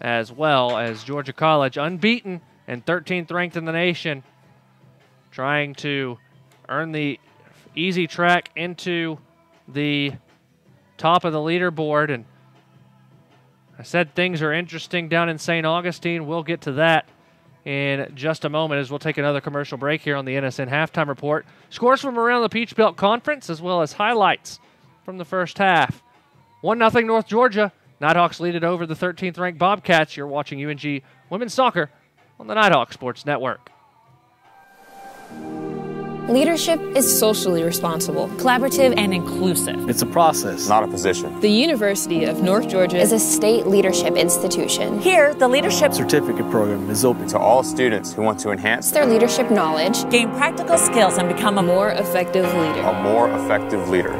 as well as Georgia College, unbeaten and 13th ranked in the nation, trying to earn the easy track into the top of the leaderboard. And I said things are interesting down in St. Augustine. We'll get to that in just a moment as we'll take another commercial break here on the NSN Halftime Report. Scores from around the Peach Belt Conference, as well as highlights from the first half. 1-0 North Georgia. Nighthawks lead it over the 13th ranked Bobcats. You're watching UNG Women's Soccer on the Nighthawk Sports Network. Leadership is socially responsible, collaborative, and inclusive. It's a process, not a position. The University of North Georgia is a state leadership institution. Here, the Leadership Certificate program is open to all students who want to enhance their leadership knowledge, gain practical skills, and become a more effective leader. A more effective leader.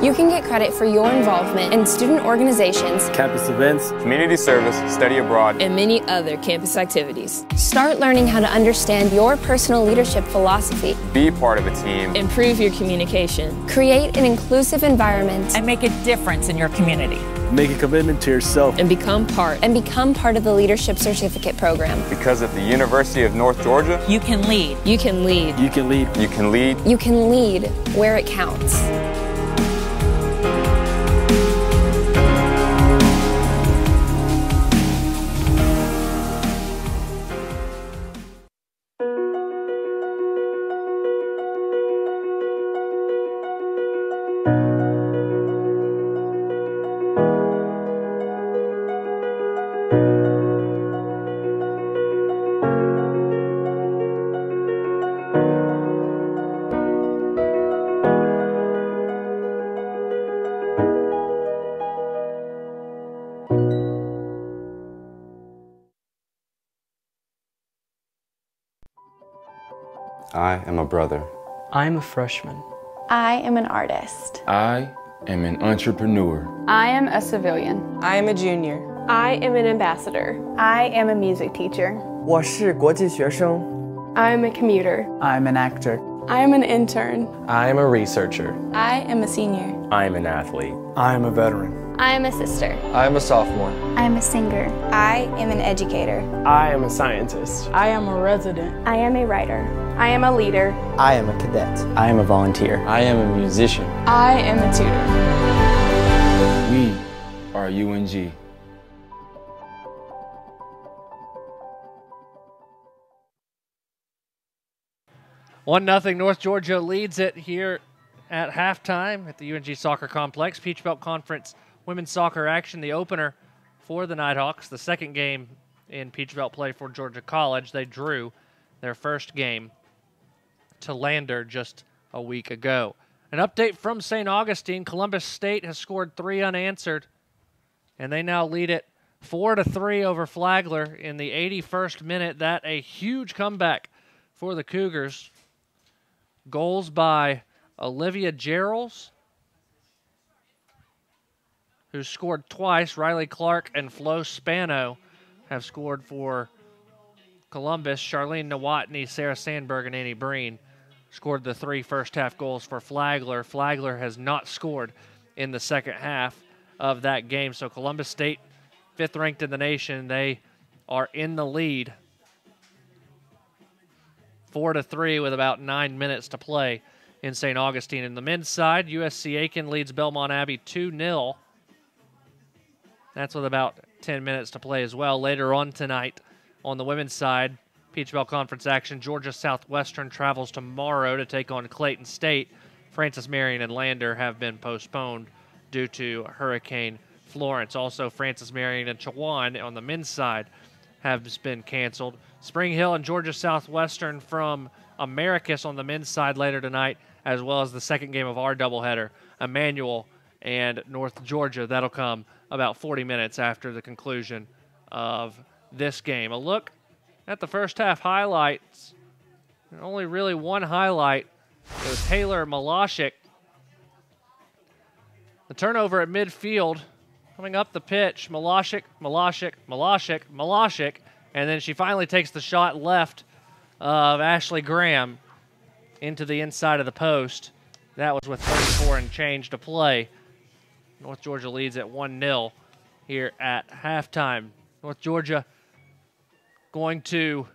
You can get credit for your involvement in student organizations, campus events, community service, study abroad, and many other campus activities. Start learning how to understand your personal leadership philosophy. Be part of a team. Improve your communication. Create an inclusive environment. And make a difference in your community. Make a commitment to yourself. And become part of the Leadership Certificate program. Because at the University of North Georgia, you can lead. You can lead. You can lead. You can lead. You can lead where it counts. I am a brother. I'm a freshman. I am an artist. I am an entrepreneur. I am a civilian. I am a junior. I am an ambassador. I am a music teacher. 我是国际学生. I am a commuter. I'm an actor. I am an intern. I am a researcher. I am a senior. I am an athlete. I am a veteran. I am a sister. I am a sophomore. I am a singer. I am an educator. I am a scientist. I am a resident. I am a writer. I am a leader. I am a cadet. I am a volunteer. I am a musician. I am a tutor. We are UNG. One 0 North Georgia leads it here at halftime at the UNG Soccer Complex. Peach Belt Conference women's soccer action, the opener for the Nighthawks. The second game in Peach Belt play for Georgia College. They drew their first game to Lander just a week ago. An update from St. Augustine. Columbus State has scored 3 unanswered and they now lead it 4-3 over Flagler in the 81st minute. That a huge comeback for the Cougars. Goals by Olivia Gerals, who scored twice. Riley Clark and Flo Spano have scored for Columbus. Charlene Nowotny, Sarah Sandberg, and Annie Breen scored the 3 first-half goals for Flagler. Flagler has not scored in the second half of that game. So Columbus State, 5th ranked in the nation, they are in the lead 4-3 with about 9 minutes to play in St. Augustine. In the men's side, USC Aiken leads Belmont Abbey 2-0. That's with about 10 minutes to play as well. Later on tonight, on the women's side, Peach Belt Conference action, Georgia Southwestern travels tomorrow to take on Clayton State. Francis Marion and Lander have been postponed due to Hurricane Florence. Also, Francis Marion and Chowan on the men's side have been canceled. Spring Hill and Georgia Southwestern from Americus on the men's side later tonight, as well as the second game of our doubleheader, Emmanuel and North Georgia. That'll come about 40 minutes after the conclusion of this game. A look at the first half highlights. Only really one highlight. It was Taylor Malashik. The turnover at midfield, coming up the pitch. Malashik, and then she finally takes the shot left of Ashley Graham into the inside of the post. That was with 34 and change to play. North Georgia leads at 1-0 here at halftime. North Georgia going to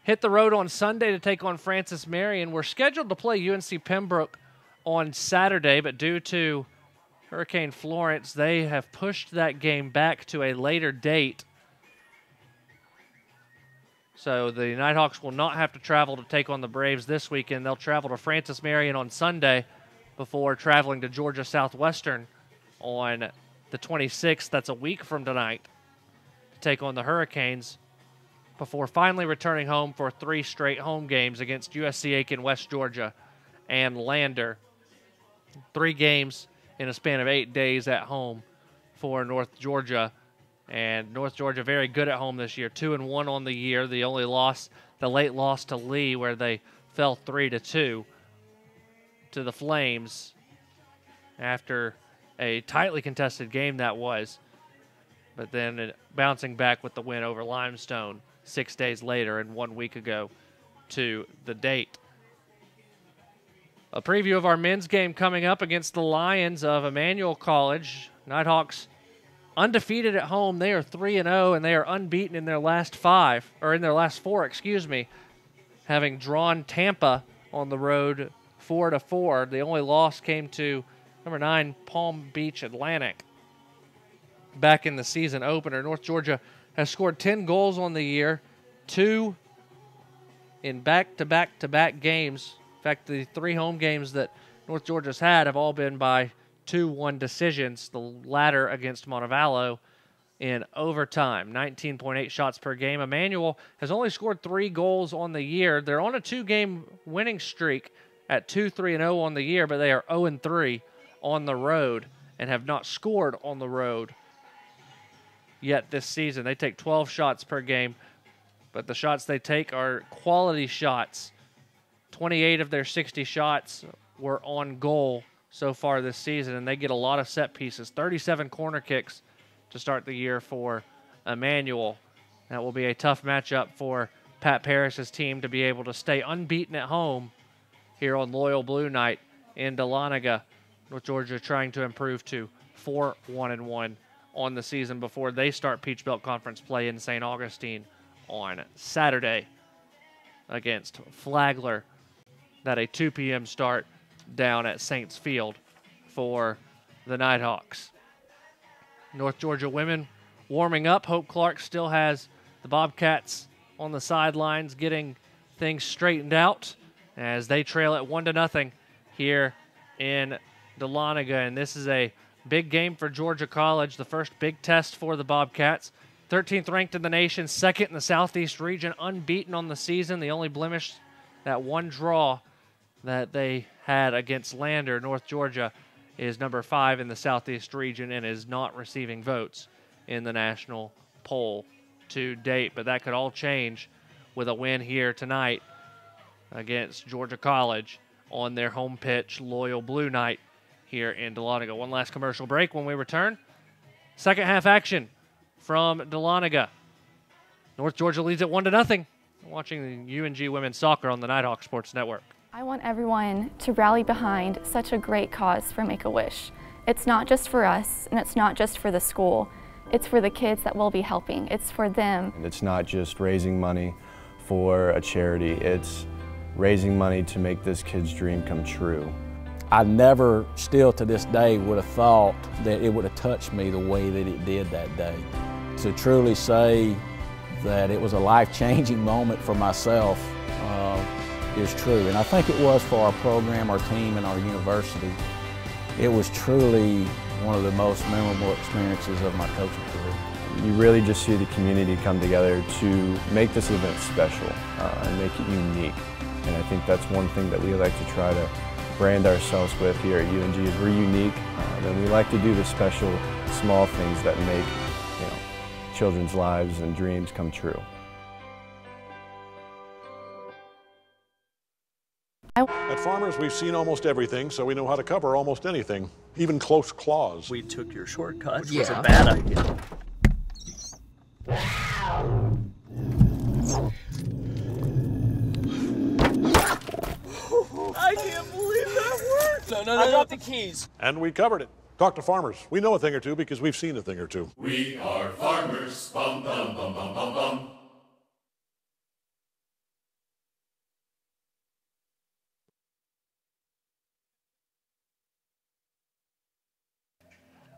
hit the road on Sunday to take on Francis Marion. We're scheduled to play UNC Pembroke on Saturday, but due to Hurricane Florence, they have pushed that game back to a later date. So the Nighthawks will not have to travel to take on the Braves this weekend. They'll travel to Francis Marion on Sunday before traveling to Georgia Southwestern on the 26th. That's a week from tonight to take on the Hurricanes before finally returning home for 3 straight home games against USC Aiken, West Georgia, and Lander. 3 games in a span of 8 days at home for North Georgia. And North Georgia very good at home this year, 2-1 on the year. The only loss, the late loss to Lee, where they fell 3-2 to the Flames after a tightly contested game that was. But then bouncing back with the win over Limestone 6 days later and 1 week ago to the date. A preview of our men's game coming up against the Lions of Emmanuel College. Nighthawks undefeated at home. They are 3-0, and they are unbeaten in their last 4, having drawn Tampa on the road 4-4. The only loss came to number 9 Palm Beach Atlantic back in the season opener. North Georgia has scored 10 goals on the year, 2 in back-to-back games. In fact, the 3 home games that North Georgia's had have all been by 2-1 decisions, the latter against Montevallo in overtime. 19.8 shots per game. Emmanuel has only scored 3 goals on the year. They're on a 2-game winning streak at 2-3-0 on the year, but they are 0-3 on the road and have not scored on the road yet this season. They take 12 shots per game, but the shots they take are quality shots. 28 of their 60 shots were on goal so far this season, and they get a lot of set pieces. 37 corner kicks to start the year for Emmanuel. That will be a tough matchup for Pat Parrish's team to be able to stay unbeaten at home here on Loyal Blue Night in Dahlonega. North Georgia trying to improve to 4-1-1 on the season before they start Peach Belt Conference play in St. Augustine on Saturday against Flagler. That a 2 p.m. start down at Saints Field for the Nighthawks. North Georgia women warming up. Hope Clark still has the Bobcats on the sidelines getting things straightened out as they trail at 1-0 here in Dahlonega. And this is a big game for Georgia College, the first big test for the Bobcats. 13th ranked in the nation, 2nd in the Southeast region, unbeaten on the season. The only blemish, that one draw that they had against Lander. North Georgia is number 5 in the Southeast region and is not receiving votes in the national poll to date. But that could all change with a win here tonight against Georgia College on their home pitch, Loyal Blue Night here in Dahlonega. One last commercial break. When we return, second half action from Dahlonega. North Georgia leads it 1-0. Watching the UNG women's soccer on the Nighthawk Sports Network. I want everyone to rally behind such a great cause for Make-A-Wish. It's not just for us, and it's not just for the school. It's for the kids that we'll be helping. It's for them. And it's not just raising money for a charity. It's raising money to make this kid's dream come true. I never, still to this day, would have thought that it would have touched me the way that it did that day. To truly say that it was a life-changing moment for myself is true. And I think it was for our program, our team, and our university. It was truly one of the most memorable experiences of my coaching career. You really just see the community come together to make this event special and make it unique. And I think that's one thing that we like to try to brand ourselves with here at UNG is we're unique, and we like to do the special, small things that make children's lives and dreams come true. At Farmers, we've seen almost everything, so we know how to cover almost anything, even close claws. We took your shortcut, which Yeah. was a bad idea. I can't believe that worked! No, I dropped the keys. And we covered it. Talk to Farmers. We know a thing or two because we've seen a thing or two. We are farmers. Bum, bum, bum, bum, bum, bum.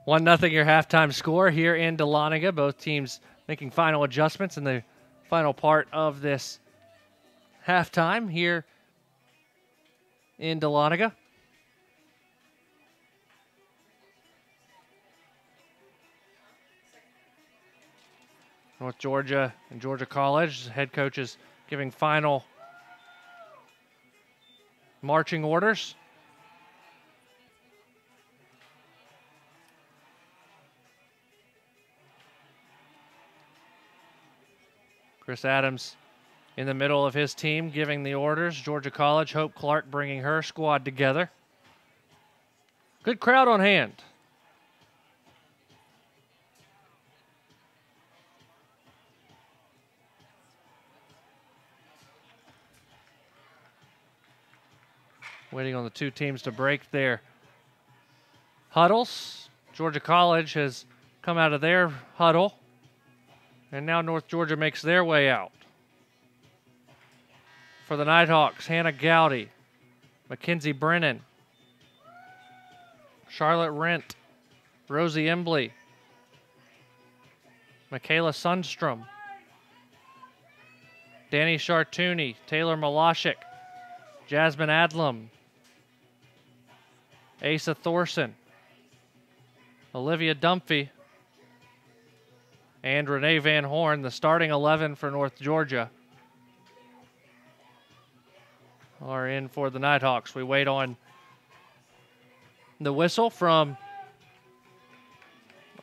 One nothing your halftime score here in Dahlonega. Both teams making final adjustments in the final part of this halftime here in Dahlonega. North Georgia and Georgia College, head coaches giving final marching orders. Chris Adams in the middle of his team giving the orders. Georgia College, Hope Clark bringing her squad together. Good crowd on hand. Waiting on the two teams to break their huddles. Georgia College has come out of their huddle, and now North Georgia makes their way out. For the Nighthawks, Hannah Gowdy, Mackenzie Brennan, Charlotte Rent, Rosie Embley, Michaela Sundstrom, Danny Chartouni, Taylor Malashik, Jasmine Adlam, Asa Thorson, Olivia Dumphy, and Renee Van Horn, the starting 11 for North Georgia, are in for the Nighthawks. We wait on the whistle from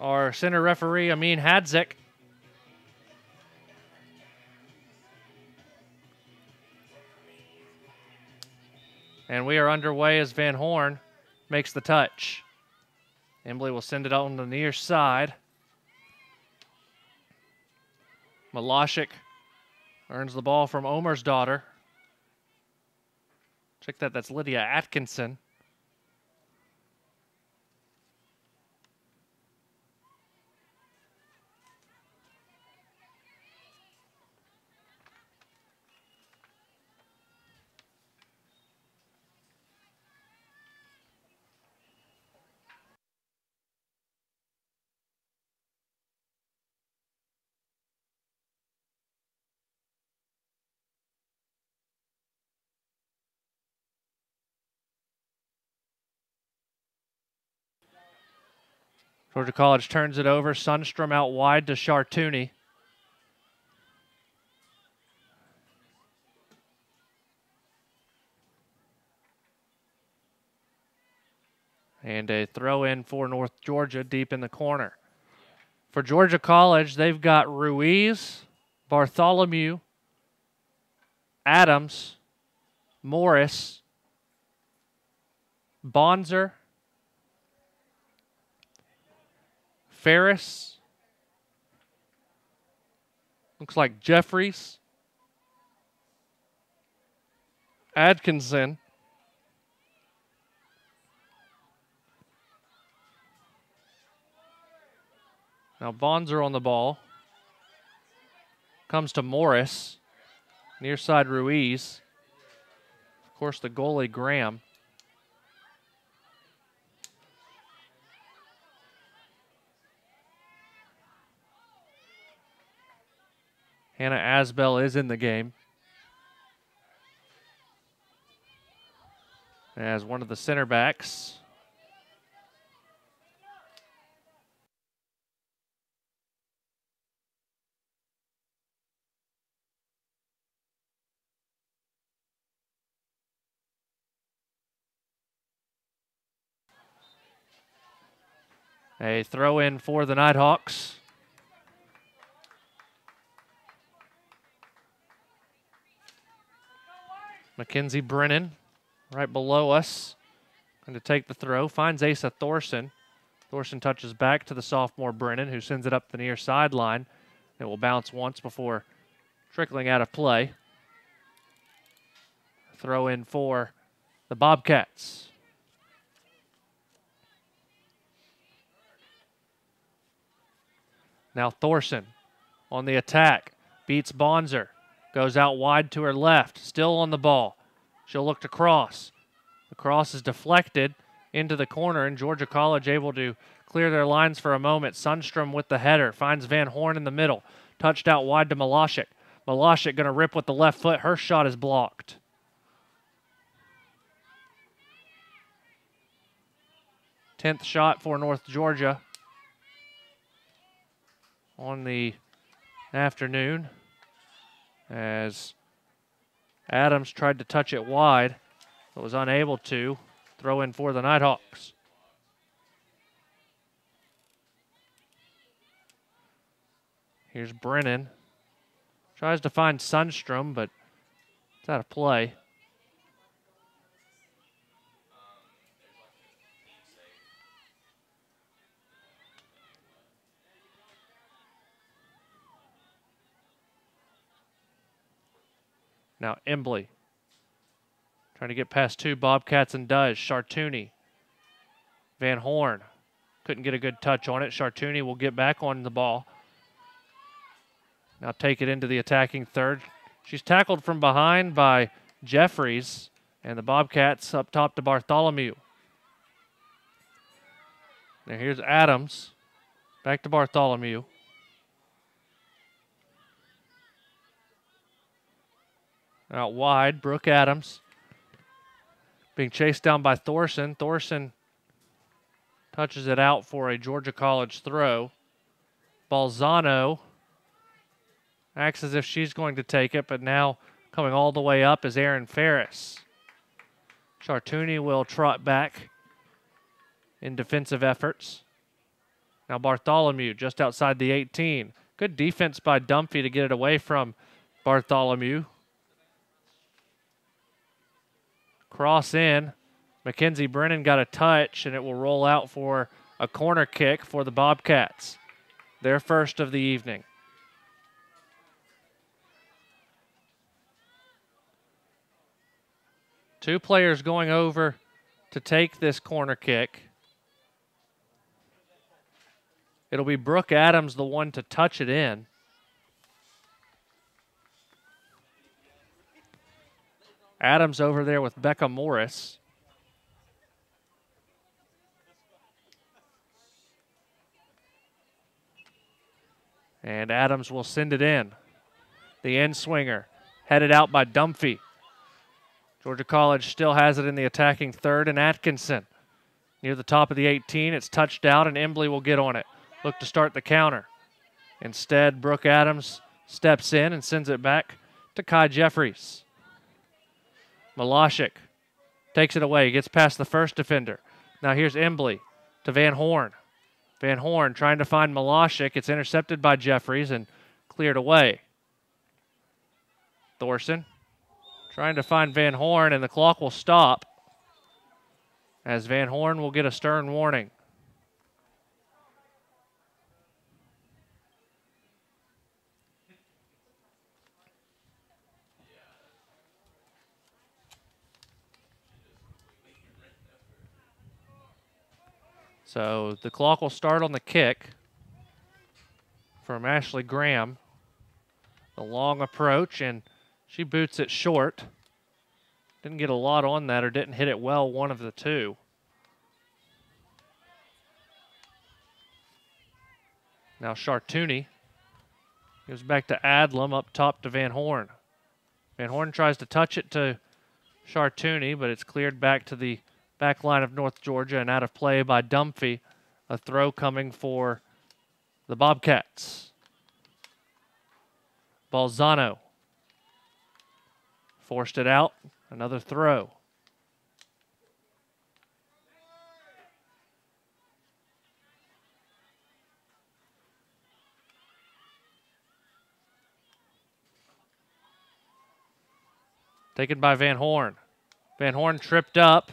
our center referee, Amin Hadzik. And we are underway as Van Horn makes the touch. Embley will send it on the near side. Malashik earns the ball from Omer's daughter. Check that, that's Lydia Atkinson. Georgia College turns it over. Sundstrom out wide to Chartouni. And a throw in for North Georgia deep in the corner. For Georgia College, they've got Ruiz, Bartholomew, Adams, Morris, Bonzer, Ferris, looks like Jeffries, Atkinson, now Bonzer on the ball, comes to Morris, near side Ruiz, of course the goalie Graham. Hannah Asbell is in the game as one of the center backs. A throw in for the Nighthawks. Mackenzie Brennan right below us. Going to take the throw. Finds Asa Thorson. Thorson touches back to the sophomore Brennan, who sends it up the near sideline. It will bounce once before trickling out of play. Throw in for the Bobcats. Now Thorson on the attack. Beats Bonzer. Goes out wide to her left. Still on the ball. She'll look to cross. The cross is deflected into the corner, and Georgia College able to clear their lines for a moment. Sundstrom with the header. Finds Van Horn in the middle. Touched out wide to Malashik. Malashik going to rip with the left foot. Her shot is blocked. Tenth shot for North Georgia on the afternoon, as Adams tried to touch it wide, but was unable to. Throw in for the Nighthawks. Here's Brennan. Tries to find Sundstrom, but it's out of play. Now Embley trying to get past two Bobcats and does. Chartouni. Van Horn couldn't get a good touch on it. Chartouni will get back on the ball. Now take it into the attacking third. She's tackled from behind by Jeffries, and the Bobcats up top to Bartholomew. Now here's Adams. Back to Bartholomew. Out wide, Brooke Adams being chased down by Thorson. Thorson touches it out for a Georgia College throw. Balzano acts as if she's going to take it, but now coming all the way up is Aaron Ferris. Chartouni will trot back in defensive efforts. Now Bartholomew just outside the 18. Good defense by Dunphy to get it away from Bartholomew. Cross in. Mackenzie Brennan got a touch, and it will roll out for a corner kick for the Bobcats. Their first of the evening. Two players going over to take this corner kick. It'll be Brooke Adams, the one to touch it in. Adams over there with Becca Morris. And Adams will send it in. The end swinger headed out by Dunphy. Georgia College still has it in the attacking third, and Atkinson near the top of the 18. It's touched out, and Embley will get on it. Look to start the counter. Instead, Brooke Adams steps in and sends it back to Kai Jeffries. Malashik takes it away, gets past the first defender, Now here's Embley to Van Horn. Van Horn trying to find Malashik. It's intercepted by Jeffries and cleared away. Thorson trying to find Van Horn, and the clock will stop as Van Horn will get a stern warning. So the clock will start on the kick from Ashley Graham. The long approach, and she boots it short. Didn't get a lot on that, or didn't hit it well, one of the two. Now Chartouni goes back to Adlam, up top to Van Horn. Van Horn tries to touch it to Chartouni, but it's cleared back to the back line of North Georgia and out of play by Dunphy. A throw coming for the Bobcats. Balzano forced it out. Another throw. Taken by Van Horn. Van Horn tripped up.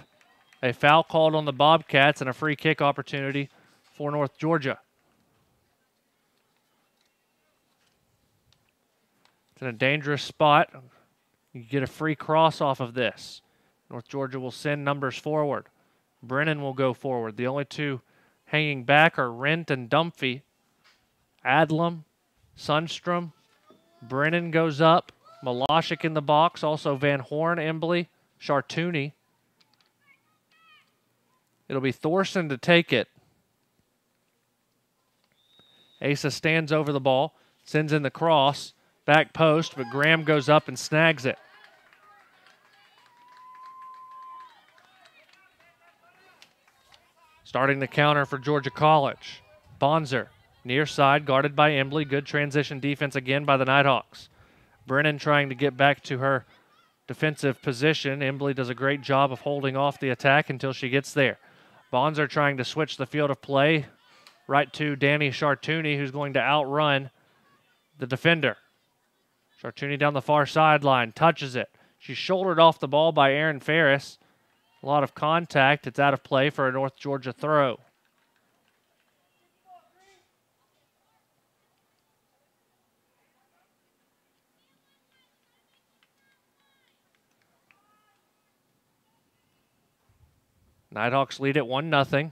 A foul called on the Bobcats and a free kick opportunity for North Georgia. It's in a dangerous spot. You get a free cross off of this. North Georgia will send numbers forward. Brennan will go forward. The only two hanging back are Rent and Dunphy. Adlam, Sundstrom. Brennan goes up. Malashik in the box. Also Van Horn, Embley, Chartouni. It'll be Thorson to take it. Asa stands over the ball, sends in the cross, back post, but Graham goes up and snags it. Starting the counter for Georgia College. Bonzer, near side, guarded by Embley. Good transition defense again by the Nighthawks. Brennan trying to get back to her defensive position. Embley does a great job of holding off the attack until she gets there. Bonzer trying to switch the field of play right to Danny Chartouni, who's going to outrun the defender. Chartouni down the far sideline, touches it. She's shouldered off the ball by Aaron Ferris. A lot of contact. It's out of play for a North Georgia throw. Nighthawks lead at 1-0.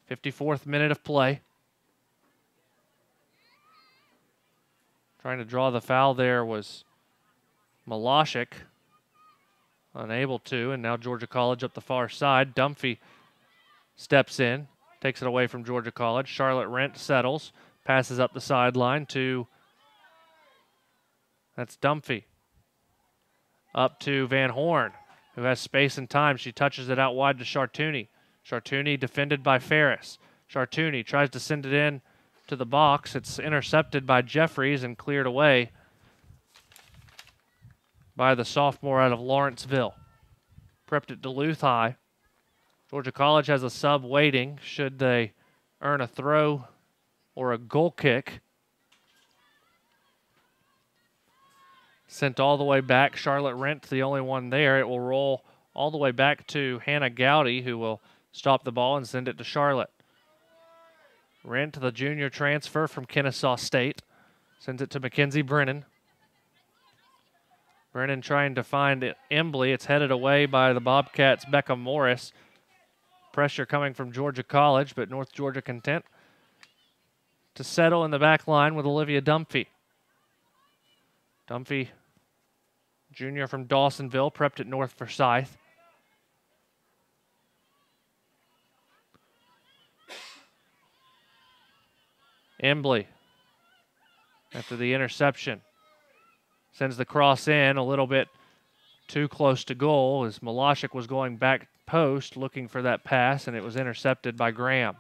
54th minute of play. Trying to draw the foul there was Malashik. Unable to, and now Georgia College up the far side. Dunphy steps in, takes it away from Georgia College. Charlotte Rent settles, passes up the sideline to, that's Dunphy. Up to Van Horn, who has space and time. She touches it out wide to Chartouni. Chartouni defended by Ferris. Chartouni tries to send it in to the box. It's intercepted by Jeffries and cleared away by the sophomore out of Lawrenceville. Prepped at Duluth High. Georgia College has a sub waiting should they earn a throw or a goal kick. Sent all the way back. Charlotte Rent, the only one there. It will roll all the way back to Hannah Gowdy, who will stop the ball and send it to Charlotte. Rent, the junior transfer from Kennesaw State, sends it to Mackenzie Brennan. Brennan trying to find Embley. It's headed away by the Bobcats' Becca Morris. Pressure coming from Georgia College, but North Georgia content to settle in the back line with Olivia Dunphy. Dunphy, junior from Dawsonville, prepped at North Forsyth. Embley, after the interception, sends the cross in a little bit too close to goal as Malashik was going back post looking for that pass, and it was intercepted by Graham.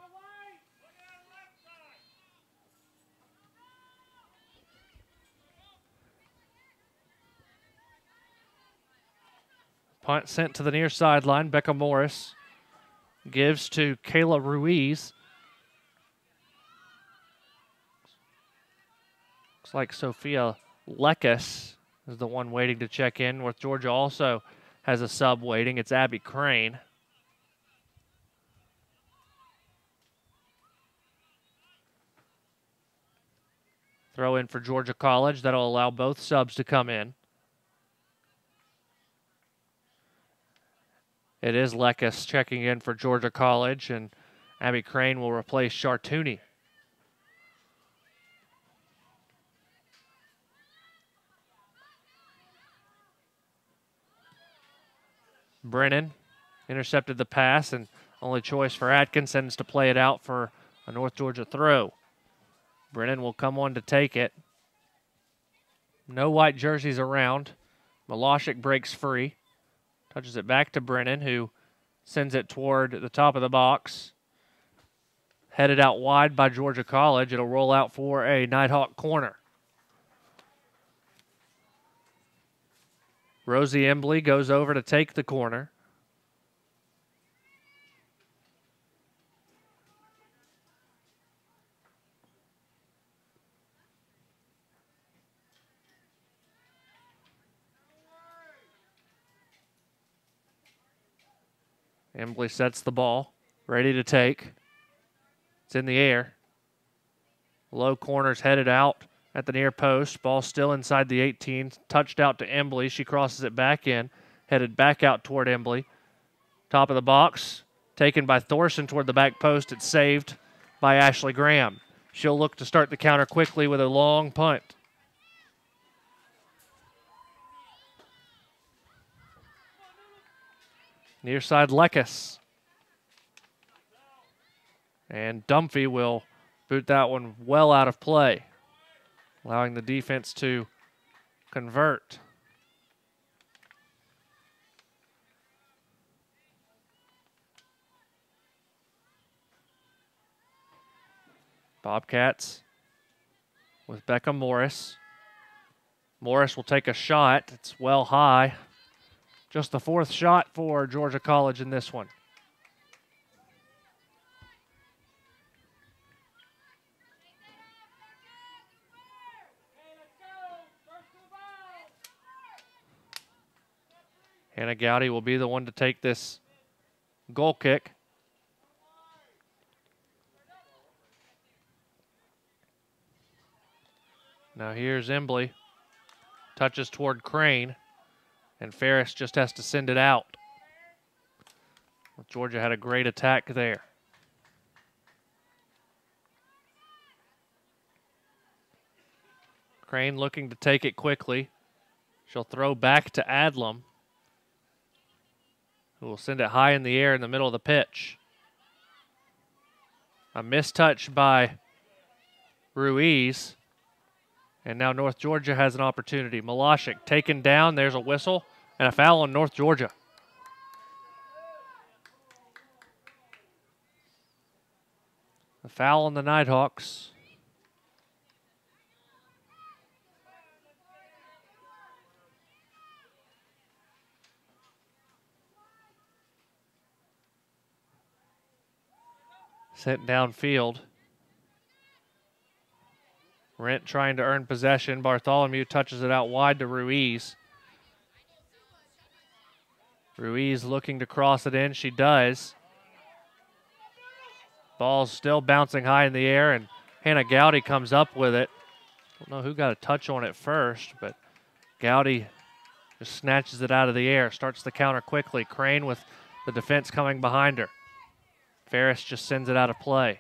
Punt sent to the near sideline. Becca Morris gives to Kayla Ruiz. Looks like Sophia Lekes is the one waiting to check in. North Georgia also has a sub waiting. It's Abby Crane. Throw in for Georgia College. That'll allow both subs to come in. It is Lekes checking in for Georgia College, and Abby Crane will replace Chartouni. Brennan intercepted the pass, and only choice for Atkinson is to play it out for a North Georgia throw. Brennan will come on to take it. No white jerseys around. Malashik breaks free. Touches it back to Brennan, who sends it toward the top of the box. Headed out wide by Georgia College. It'll roll out for a Nighthawk corner. Rosie Embley goes over to take the corner. Embley sets the ball, ready to take. It's in the air. Low corner's headed out at the near post. Ball still inside the 18. Touched out to Embley. She crosses it back in. Headed back out toward Embley. Top of the box. Taken by Thorson toward the back post. It's saved by Ashley Graham. She'll look to start the counter quickly with a long punt. Near side Lekes. And Dunphy will boot that one well out of play, allowing the defense to convert. Bobcats with Becca Morris. Morris will take a shot. It's well high. Just the fourth shot for Georgia College in this one. Hannah Gowdy will be the one to take this goal kick. Now here's Embley. Touches toward Crane. And Ferris just has to send it out. Georgia had a great attack there. Crane looking to take it quickly. She'll throw back to Adlam, who will send it high in the air in the middle of the pitch. A mistouch by Ruiz. And now North Georgia has an opportunity. Malashik taken down. There's a whistle and a foul on North Georgia. A foul on the Nighthawks. Sent downfield. Rent trying to earn possession. Bartholomew touches it out wide to Ruiz. Ruiz looking to cross it in. She does. Ball's still bouncing high in the air, and Hannah Gowdy comes up with it. Don't know who got a touch on it first, but Gowdy just snatches it out of the air. Starts the counter quickly. Crane with the defense coming behind her. Ferris just sends it out of play.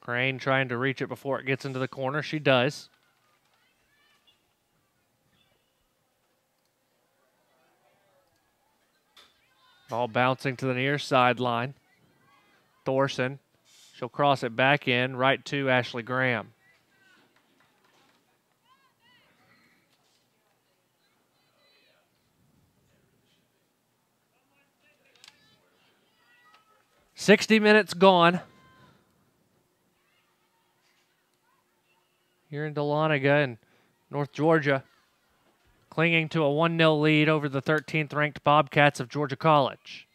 Crane trying to reach it before it gets into the corner. She does. Ball bouncing to the near sideline. Thorson. She'll cross it back in right to Ashley Graham. "60 minutes gone. here in Dahlonega and North Georgia, clinging to a 1-0 lead over the 13th ranked Bobcats of Georgia College.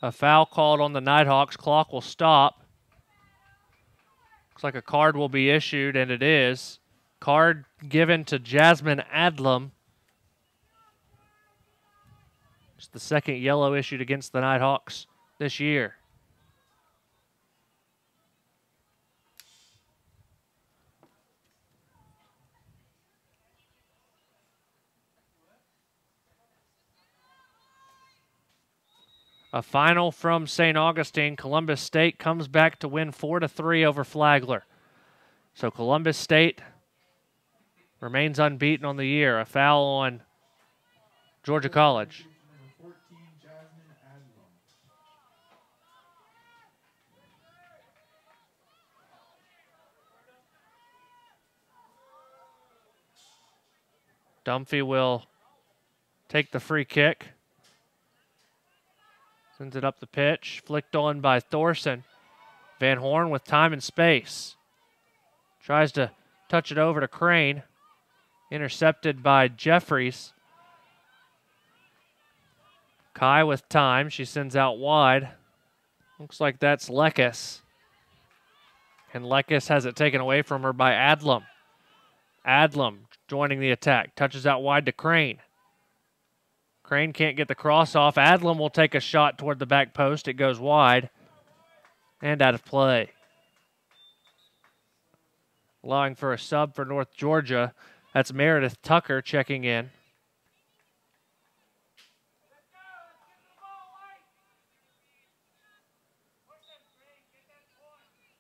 A foul called on the Nighthawks. Clock will stop. Looks like a card will be issued, and it is. Card given to Jasmine Adlam. It's the second yellow issued against the Nighthawks this year. A final from St. Augustine. Columbus State comes back to win 4-3 over Flagler. So Columbus State remains unbeaten on the year. A foul on Georgia College. Dunphy will take the free kick. Sends it up the pitch. Flicked on by Thorson. Van Horn with time and space. Tries to touch it over to Crane. Intercepted by Jeffries. Kai with time. She sends out wide. Looks like that's Lekes. And Lekes has it taken away from her by Adlam. Adlam joining the attack. Touches out wide to Crane. Crane can't get the cross off. Adlam will take a shot toward the back post. It goes wide and out of play. Allowing for a sub for North Georgia. That's Meredith Tucker checking in.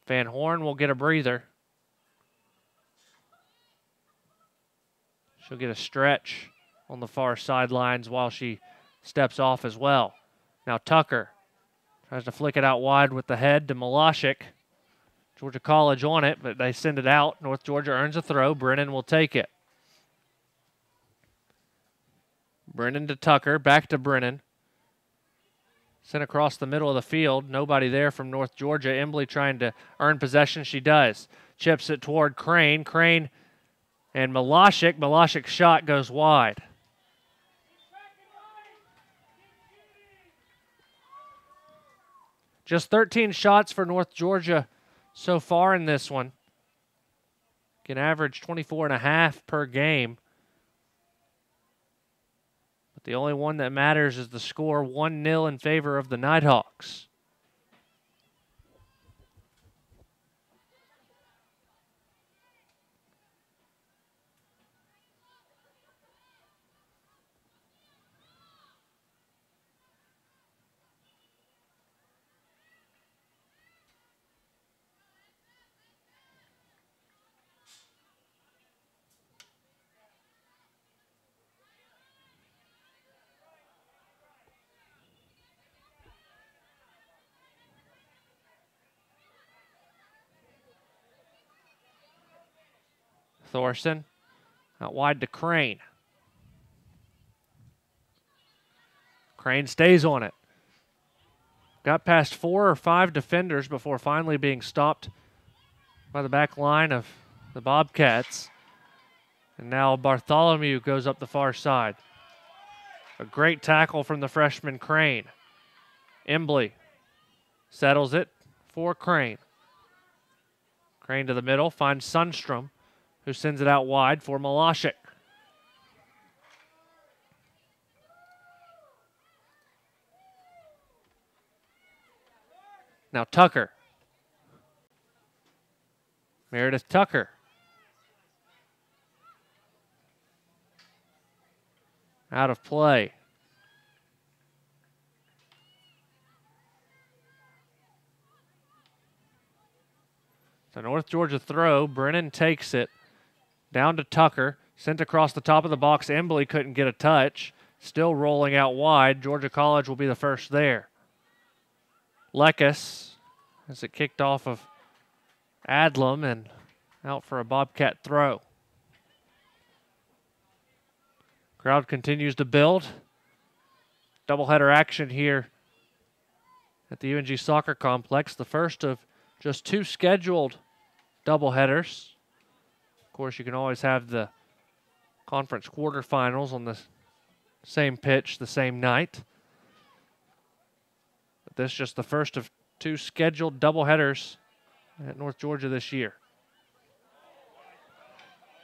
Van Horn will get a breather. She'll get a stretch on the far sidelines while she steps off as well. Now Tucker tries to flick it out wide with the head to Malashik. Georgia College on it, but they send it out. North Georgia earns a throw. Brennan will take it. Brennan to Tucker, back to Brennan. Sent across the middle of the field. Nobody there from North Georgia. Embley trying to earn possession. She does. Chips it toward Crane. Crane and Malashik. Malashik's shot goes wide. Just 13 shots for North Georgia so far in this one. Can average 24.5 per game. But the only one that matters is the score, 1-0 in favor of the Nighthawks. Thorson out wide to Crane. Crane stays on it. Got past 4 or 5 defenders before finally being stopped by the back line of the Bobcats. And now Bartholomew goes up the far side. A great tackle from the freshman Crane. Embley settles it for Crane. Crane to the middle, finds Sundstrom, who sends it out wide for Malashik. Now Tucker. Meredith Tucker. Out of play. So North Georgia throw. Brennan takes it. Down to Tucker, sent across the top of the box. Embley couldn't get a touch. Still rolling out wide. Georgia College will be the first there. Lekes as it kicked off of Adlam and out for a Bobcat throw. Crowd continues to build. doubleheader action here at the UNG Soccer Complex, the first of just 2 scheduled doubleheaders. Of course, you can always have the conference quarterfinals on the same pitch the same night. But this is just the first of 2 scheduled doubleheaders at North Georgia this year.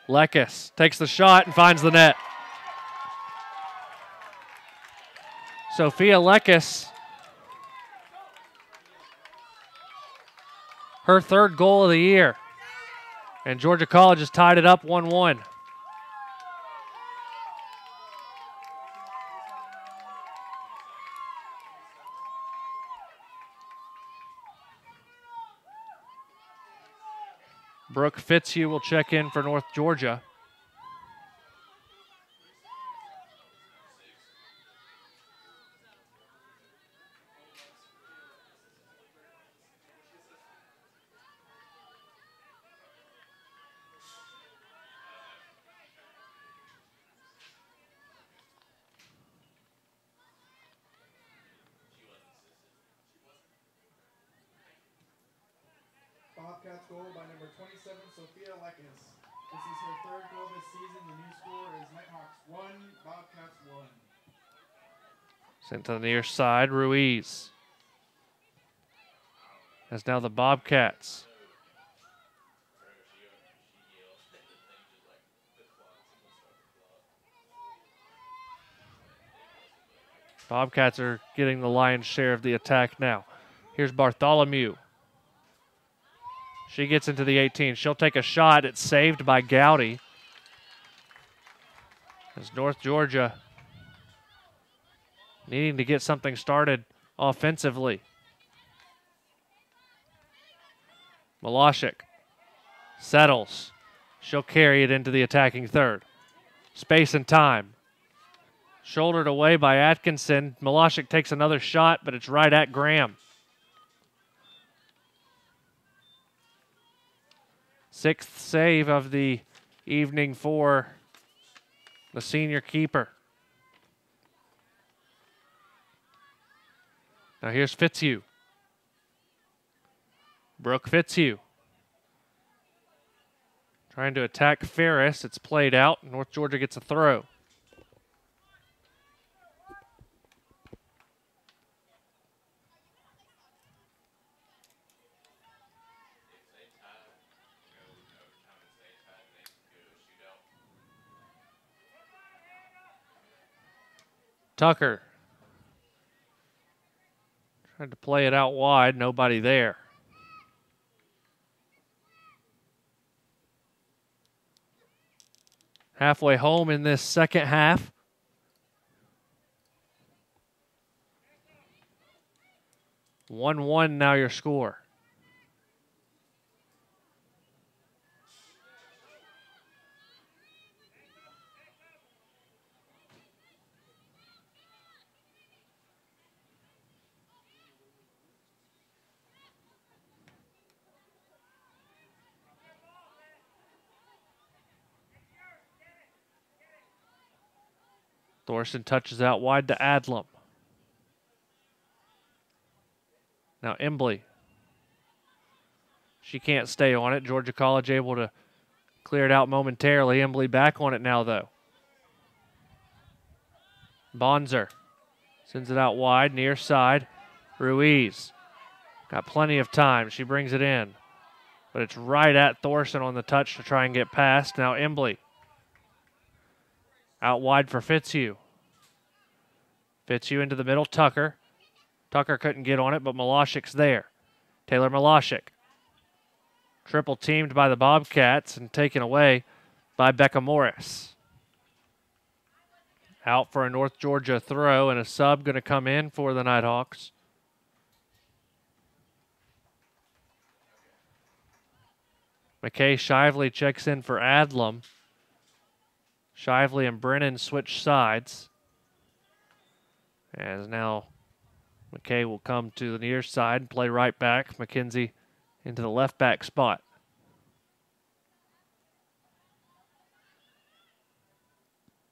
Lekis takes the shot and finds the net. Sophia Lekis, her 3rd goal of the year. And Georgia College has tied it up 1-1. Brooke Fitzhugh will check in for North Georgia. Bobcats goal by number 27, Sophia Lekis. This is her 3rd goal this season. The new score is Nighthawks 1, Bobcats 1. Sent to the near side, Ruiz. As now the Bobcats. Bobcats are getting the lion's share of the attack now. Here's Bartholomew. She gets into the 18. She'll take a shot. It's saved by Gowdy. As North Georgia needing to get something started offensively. Malashik settles. She'll carry it into the attacking third. Space and time. Shouldered away by Atkinson. Malashik takes another shot, but it's right at Graham. 6th save of the evening for the senior keeper. Now here's Fitzhugh. Brooke Fitzhugh. Trying to attack Ferris. It's played out. North Georgia gets a throw. Tucker tried to play it out wide, nobody there. Halfway home in this second half. "1-1" now your score. Thorson touches out wide to Adlam. Now Embley. She can't stay on it. Georgia College able to clear it out momentarily. Embley back on it now, though. Bonzer sends it out wide, near side. Ruiz got plenty of time. She brings it in. But it's right at Thorson on the touch to try and get past. Now Embley. Out wide for Fitzhugh. Fitzhugh into the middle, Tucker. Tucker couldn't get on it, but Malashik's there. Taylor Malashik. Triple teamed by the Bobcats and taken away by Becca Morris. Out for a North Georgia throw, and a sub going to come in for the Nighthawks. McKay Shively checks in for Adlam. Shively and Brennan switch sides. As now McKay will come to the near side and play right back. McKenzie into the left back spot.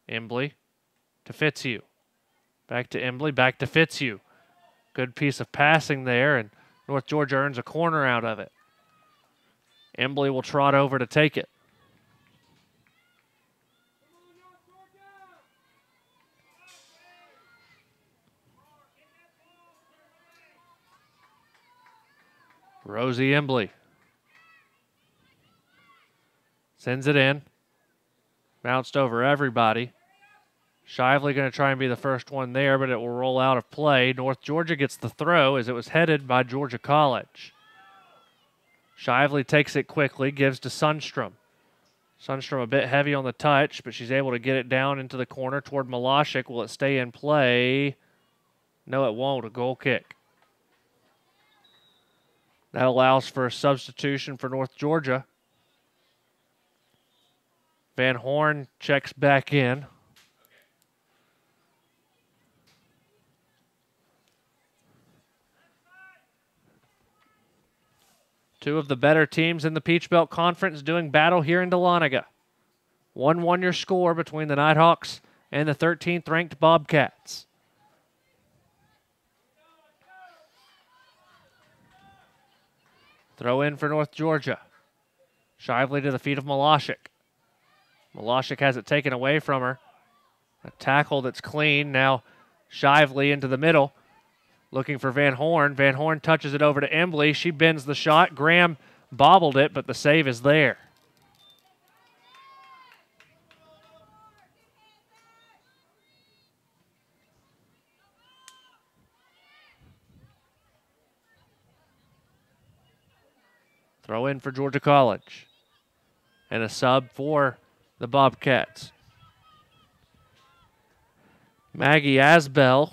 Embley to Fitzhugh. Back to Embley, back to Fitzhugh. Good piece of passing there, and North Georgia earns a corner out of it. Embley will trot over to take it. Rosie Embley sends it in. Bounced over everybody. Shively going to try and be the first one there, but it will roll out of play. North Georgia gets the throw as it was headed by Georgia College. Shively takes it quickly, gives to Sundstrom. Sundstrom a bit heavy on the touch, but she's able to get it down into the corner toward Malashik. Will it stay in play? No, it won't. A goal kick. That allows for a substitution for North Georgia. Van Horn checks back in. Two of the better teams in the Peach Belt Conference doing battle here in Dahlonega. 1-1 your score between the Nighthawks and the 13th ranked Bobcats. Throw in for North Georgia. Shively to the feet of Malashik. Malashik has it taken away from her. A tackle that's clean. Now Shively into the middle. Looking for Van Horn. Van Horn touches it over to Embley. She bends the shot. Graham bobbled it, but the save is there. Throw in for Georgia College. And a sub for the Bobcats. Maggie Asbell.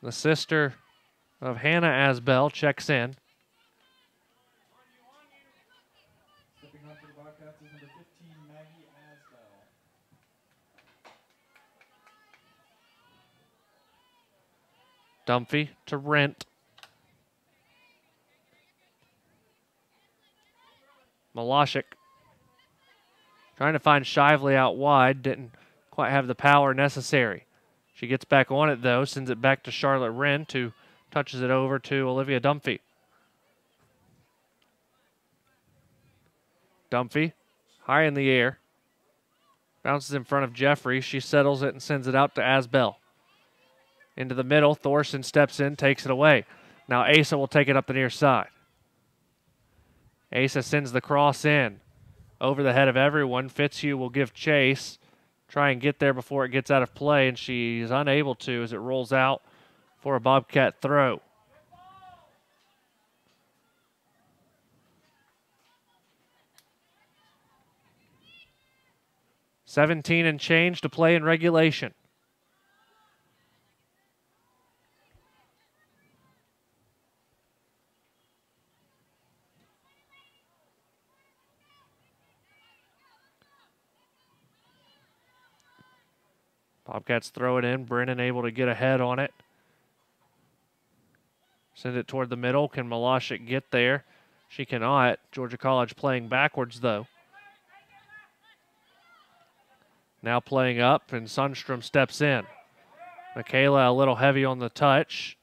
The sister of Hannah Asbell checks in. Stepping up for the Bobcats is number 15, Maggie Asbell. Dumphy to Rent. Malashik trying to find Shively out wide. Didn't quite have the power necessary. She gets back on it, though, sends it back to Charlotte Rent, who touches it over to Olivia Dumphy. Dumphy, high in the air. Bounces in front of Jeffrey. She settles it and sends it out to Asbell. Into the middle, Thorson steps in, takes it away. Now Asa will take it up the near side. Asa sends the cross in. Over the head of everyone, Fitzhugh will give chase. Try and get there before it gets out of play, and she's unable to as it rolls out for a Bobcat throw. $17 and change to play in regulation. Bobcats throw it in. Brennan able to get ahead on it. Send it toward the middle. Can Malashik get there? She cannot. Georgia College playing backwards, though. Now playing up, and Sundstrom steps in. Michaela a little heavy on the touch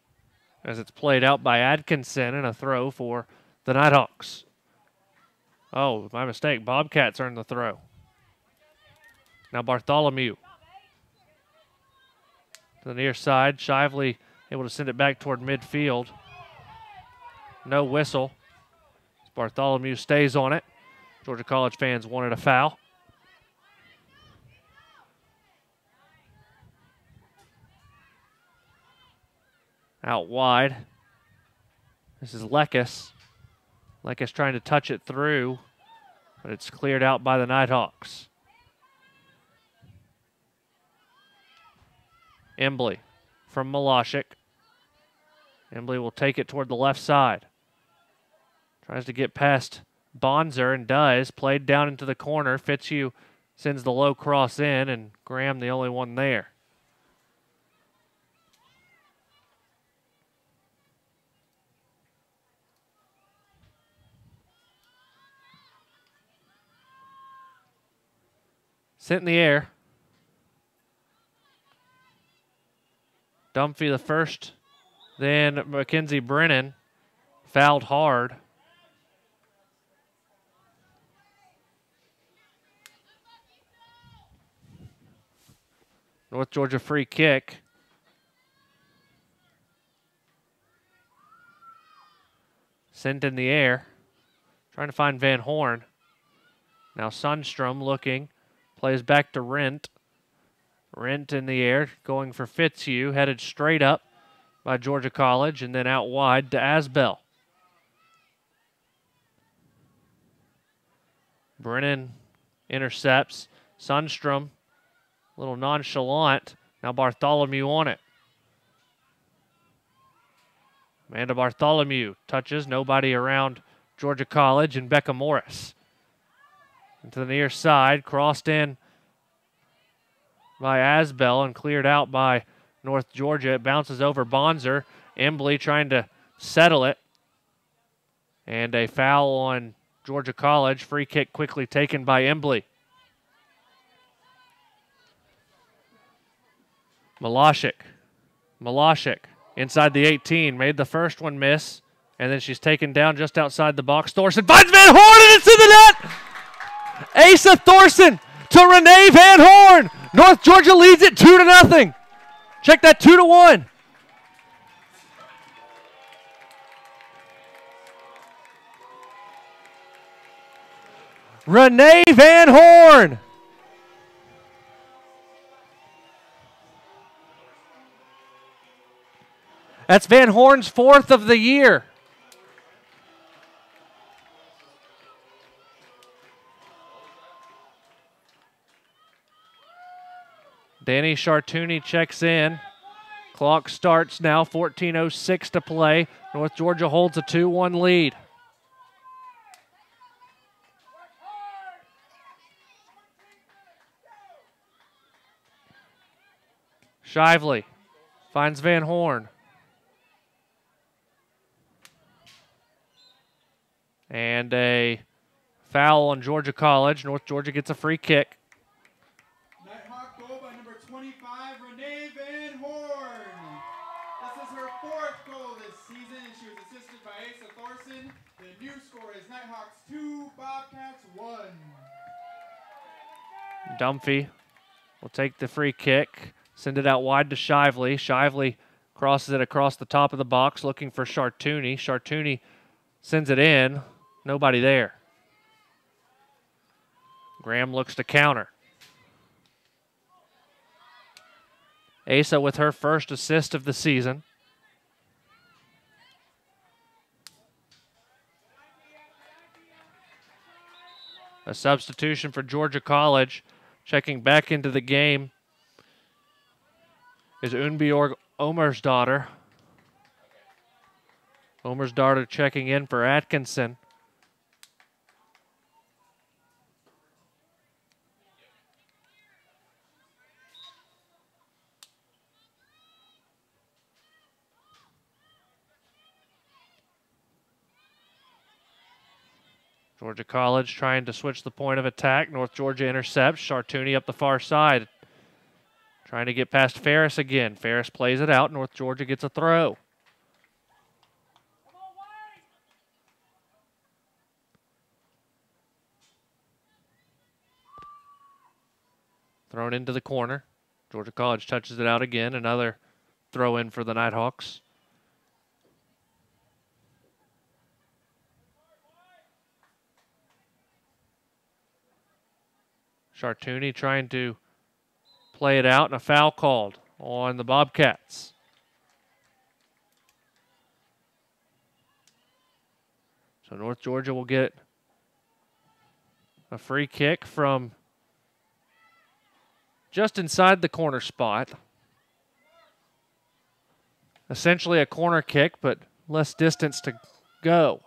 as it's played out by Atkinson, and a throw for the Nighthawks. Oh, my mistake. Bobcats earned the throw. Now Bartholomew. To the near side, Shively able to send it back toward midfield. No whistle. Bartholomew stays on it. Georgia College fans wanted a foul. Out wide. This is Lekes. Lekes trying to touch it through, but it's cleared out by the Nighthawks. Embley from Malashik. Embley will take it toward the left side. Tries to get past Bonzer and does. Played down into the corner. Fitzhugh sends the low cross in, and Graham the only one there. Sent in the air. Dunphy the first, then Mackenzie Brennan fouled hard. North Georgia free kick. Sent in the air. Trying to find Van Horn. Now Sundstrom looking. Plays back to Rent. Rent in the air. Going for Fitzhugh. Headed straight up by Georgia College. And then out wide to Asbell. Brennan intercepts. Sundstrom. A little nonchalant. Now Bartholomew on it. Amanda Bartholomew touches. Nobody around Georgia College, and Becca Morris. Into the near side. Crossed in by Asbell and cleared out by North Georgia. It bounces over Bonzer. Embley trying to settle it. And a foul on Georgia College. Free kick quickly taken by Embley. Malashik inside the 18. Made the first one miss. And then she's taken down just outside the box. Thorson finds Van Horn and it's in the net! Asa Thorson to Renee Van Horn. North Georgia leads it 2-0. Check that 2-1. Renee Van Horn. That's Van Horn's 4th of the year. Danny Chartouni checks in. Clock starts now, 14:06 to play. North Georgia holds a 2-1 lead. Shively finds Van Horn. And a foul on Georgia College. North Georgia gets a free kick. Nighthawk goal by number 25, Renee Van Horn. This is her 4th goal this season, and she was assisted by Asa Thorson. The new score is Nighthawks 2, Bobcats 1. Dunphy will take the free kick. Send it out wide to Shively. Shively crosses it across the top of the box looking for Chartouni. Chartouni sends it in. Nobody there. Graham looks to counter. Asa with her first assist of the season. A substitution for Georgia College. Checking back into the game is Unbjorg Omersdottir. Omersdottir checking in for Atkinson. Georgia College trying to switch the point of attack. North Georgia intercepts. Chartouni up the far side. Trying to get past Ferris again. Ferris plays it out. North Georgia gets a throw. Thrown into the corner. Georgia College touches it out again. Another throw in for the Nighthawks. Chartouni trying to play it out and a foul called on the Bobcats. So North Georgia will get a free kick from just inside the corner spot. Essentially a corner kick, but less distance to go.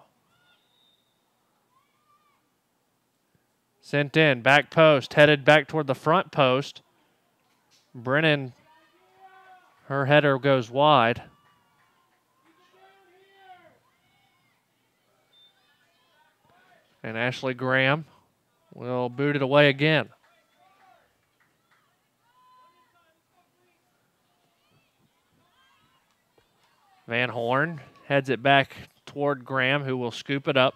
Sent in, back post, headed back toward the front post. Brennan, her header goes wide. And Ashley Graham will boot it away again. Van Horn heads it back toward Graham, who will scoop it up.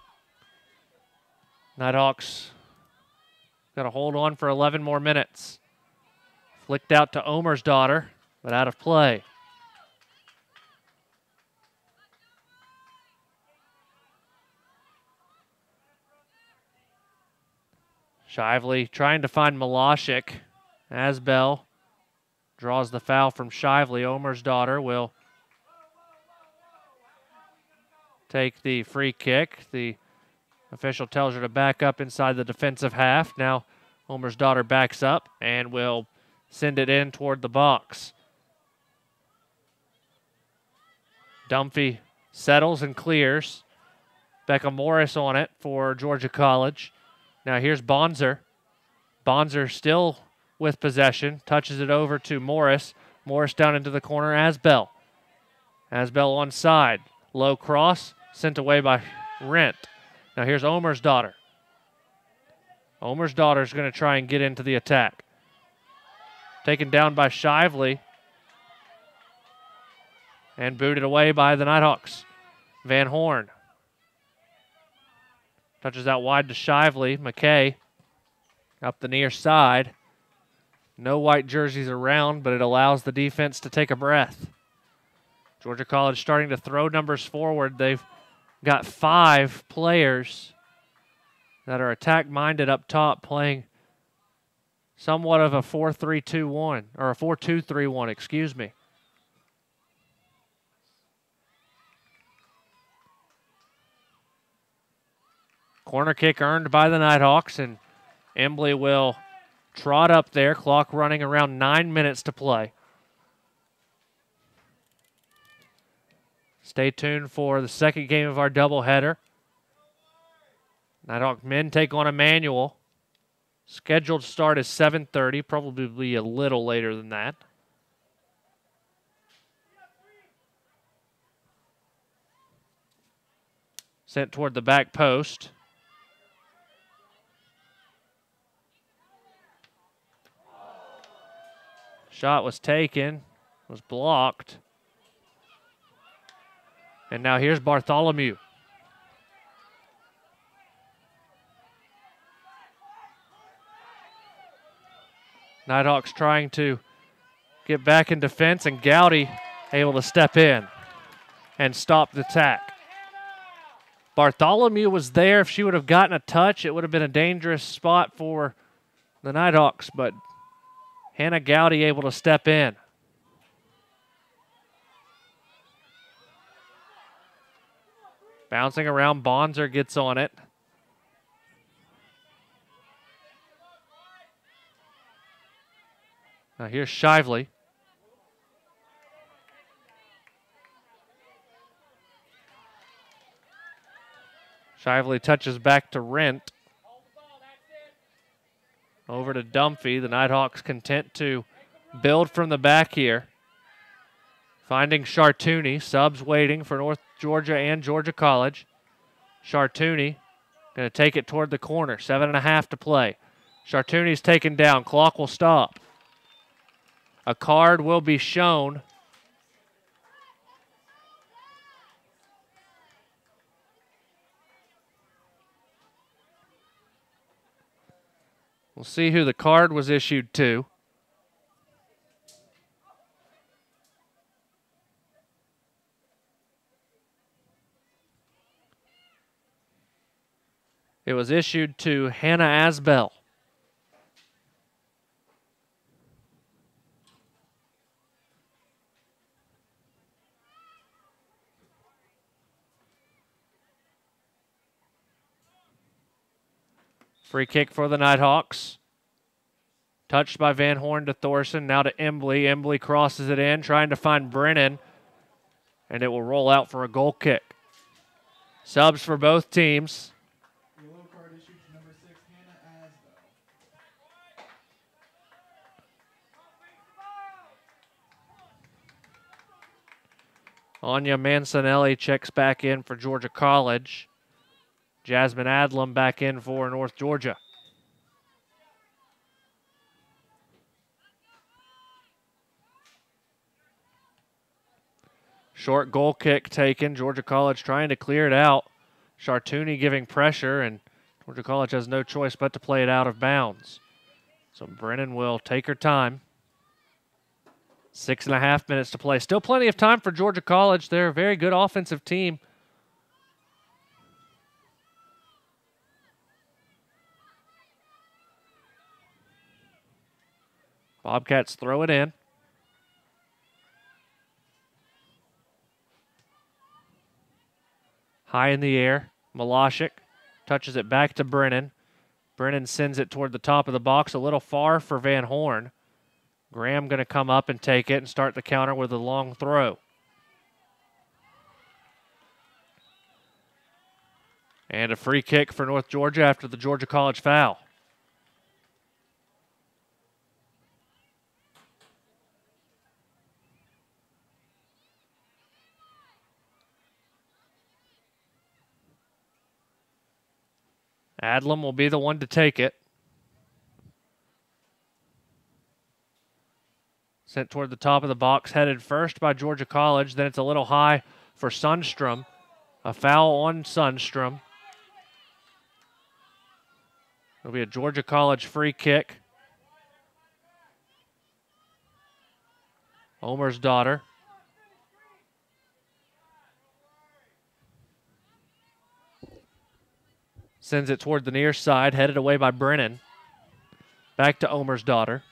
Nighthawks got to hold on for 11 more minutes. Flicked out to Omer's daughter, but out of play. Shively trying to find Malashik. Asbell draws the foul from Shively. Omer's daughter will take the free kick. The official tells her to back up inside the defensive half. Now Omer's daughter backs up and will send it in toward the box. Dunphy settles and clears. Becca Morris on it for Georgia College. Now here's Bonzer. Bonzer still with possession. Touches it over to Morris. Morris down into the corner. Asbell. Asbell onside. Low cross. Sent away by Rent. Now here's Omer's daughter. Omer's daughter is going to try and get into the attack. Taken down by Shively. And booted away by the Nighthawks. Van Horn. Touches out wide to Shively. McKay up the near side. No white jerseys around, but it allows the defense to take a breath. Georgia College starting to throw numbers forward. They've got 5 players that are attack-minded up top, playing somewhat of a 4-3-2-1, or a 4-2-3-1, excuse me. Corner kick earned by the Nighthawks, and Embley will trot up there. Clock running around 9 minutes to play. Stay tuned for the second game of our doubleheader. Nighthawk men take on Emmanuel. Scheduled start is 7:30, probably a little later than that. Sent toward the back post. Shot was taken, was blocked. And now here's Bartholomew. Nighthawks trying to get back in defense, and Gowdy able to step in and stop the attack. Bartholomew was there. If she would have gotten a touch, it would have been a dangerous spot for the Nighthawks, but Hannah Gowdy able to step in. Bouncing around, Bonzer gets on it. Now here's Shively. Shively touches back to Rent. Over to Dunphy. The Nighthawks content to build from the back here. Finding Chartouni. Subs waiting for North Georgia and Georgia College. Chartouni going to take it toward the corner. 7.5 to play. Chartouni's taken down. Clock will stop. A card will be shown. We'll see who the card was issued to. It was issued to Hannah Asbell. Free kick for the Nighthawks. Touched by Van Horn to Thorson. Now to Embley. Embley crosses it in, trying to find Brennan. And it will roll out for a goal kick. Subs for both teams. Yellow card issued to number 6, Hannah Asbell. Anya Mancinelli checks back in for Georgia College. Jasmine Adlam back in for North Georgia. Short goal kick taken. Georgia College trying to clear it out. Chartouni giving pressure, and Georgia College has no choice but to play it out of bounds. So Brennan will take her time. 6.5 minutes to play. Still plenty of time for Georgia College. They're a very good offensive team. Bobcats throw it in. High in the air. Malashik touches it back to Brennan. Brennan sends it toward the top of the box, a little far for Van Horn. Graham going to come up and take it and start the counter with a long throw. And a free kick for North Georgia after the Georgia College foul. Adlam will be the one to take it. Sent toward the top of the box, headed first by Georgia College. Then it's a little high for Sundstrom. A foul on Sundstrom. It'll be a Georgia College free kick. Omer's daughter. Sends it toward the near side, headed away by Brennan. Back to Omer's daughter.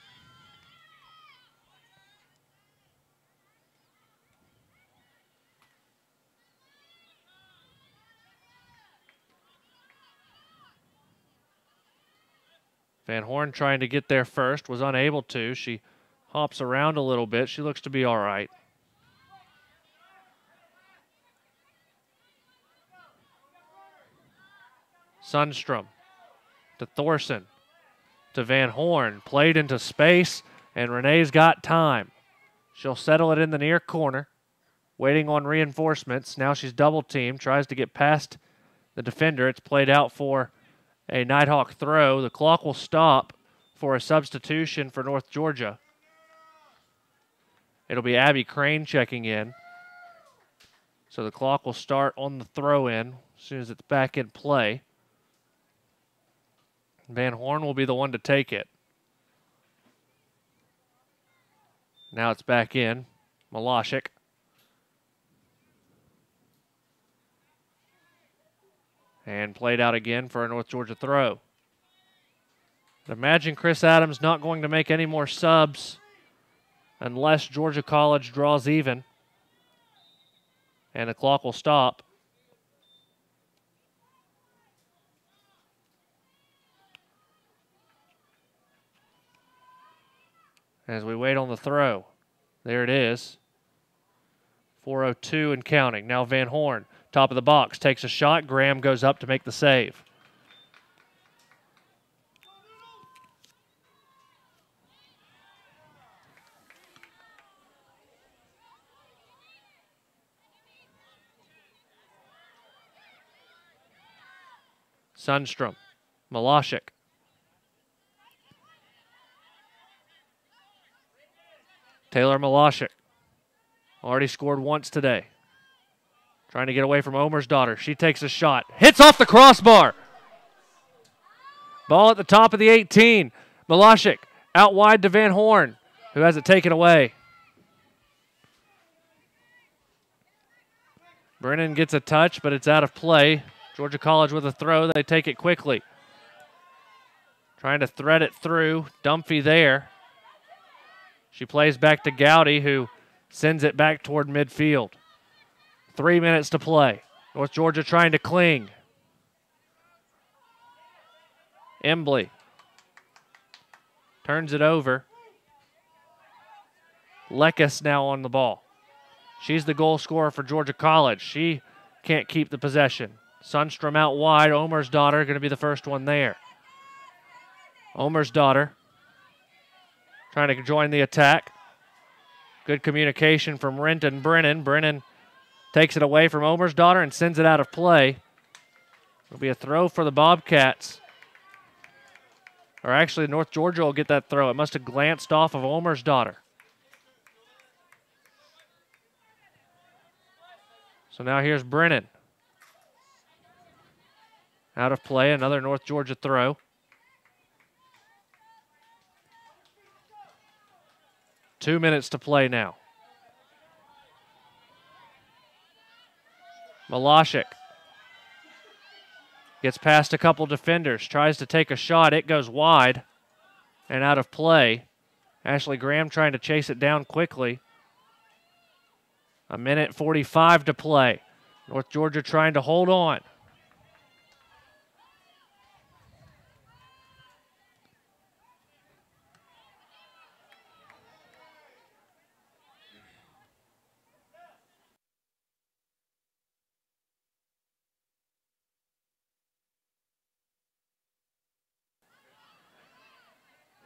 Van Horn trying to get there first, was unable to. She hops around a little bit. She looks to be all right. Sundstrom to Thorson to Van Horn. Played into space, and Renee's got time. She'll settle it in the near corner, waiting on reinforcements. Now she's double-teamed, tries to get past the defender. It's played out for a Nighthawk throw. The clock will stop for a substitution for North Georgia. It'll be Abby Crane checking in. So the clock will start on the throw-in as soon as it's back in play. Van Horn will be the one to take it. Now it's back in. Malashik. And played out again for a North Georgia throw. I'd imagine Chris Adams not going to make any more subs unless Georgia College draws even. And the clock will stop. As we wait on the throw. There it is. 4:02 and counting. Now Van Horn, top of the box, takes a shot. Graham goes up to make the save. Sundstrom, Malashik. Taylor Malashik already scored once today. Trying to get away from Omer's daughter. She takes a shot. Hits off the crossbar. Ball at the top of the 18. Malashik out wide to Van Horn, who has it taken away. Brennan gets a touch, but it's out of play. Georgia College with a throw. They take it quickly. Trying to thread it through. Dunphy there. She plays back to Gowdy, who sends it back toward midfield. 3 minutes to play. North Georgia trying to cling. Embley turns it over. Lekes now on the ball. She's the goal scorer for Georgia College. She can't keep the possession. Sundstrom out wide. Omer's daughter going to be the first one there. Omer's daughter trying to join the attack. Good communication from Renton Brennan. Brennan takes it away from Omer's daughter and sends it out of play. It'll be a throw for the Bobcats. Or actually, North Georgia will get that throw. It must have glanced off of Omer's daughter. So now here's Brennan. Out of play, another North Georgia throw. Two minutes to play now. Malashik gets past a couple defenders, tries to take a shot. It goes wide and out of play. Ashley Graham trying to chase it down quickly. A minute 45 to play. North Georgia trying to hold on.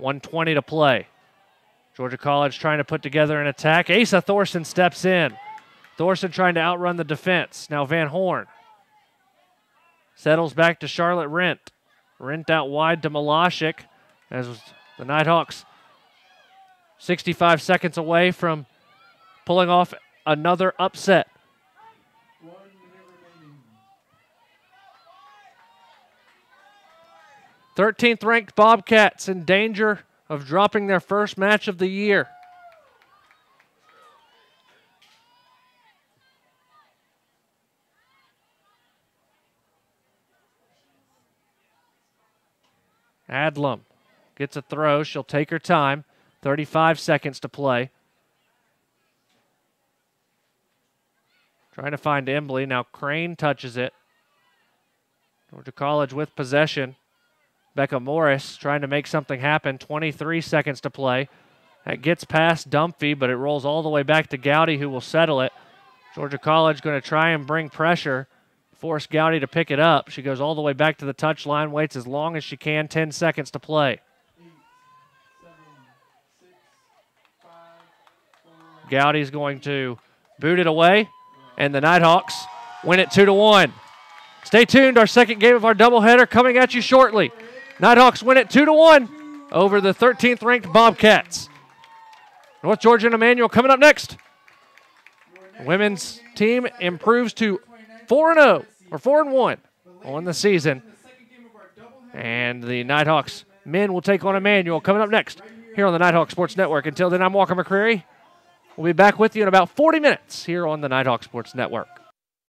.120 to play. Georgia College trying to put together an attack. Asa Thorson steps in. Thorson trying to outrun the defense. Now Van Horn settles back to Charlotte Rent. Rent out wide to Malashik as the Nighthawks 65 seconds away from pulling off another upset. 13th ranked Bobcats in danger of dropping their first match of the year. Adlam gets a throw. She'll take her time. 35 seconds to play. Trying to find Embley. Now Crane touches it. Georgia College with possession. Becca Morris trying to make something happen. 23 seconds to play. That gets past Dumphy, but it rolls all the way back to Gowdy, who will settle it. Georgia College going to try and bring pressure, force Gowdy to pick it up. She goes all the way back to the touchline, waits as long as she can. 10 seconds to play. Gowdy's going to boot it away, and the Nighthawks win it 2-1. Stay tuned. Our second game of our doubleheader coming at you shortly. Nighthawks win it 2-1 over the 13th ranked Bobcats. North Georgia and Emmanuel coming up next. Women's team improves to 4-0 or 4-1 on the season. And the Nighthawks men will take on Emmanuel coming up next here on the Nighthawk Sports Network. Until then, I'm Walker McCreary. We'll be back with you in about 40 minutes here on the Nighthawk Sports Network.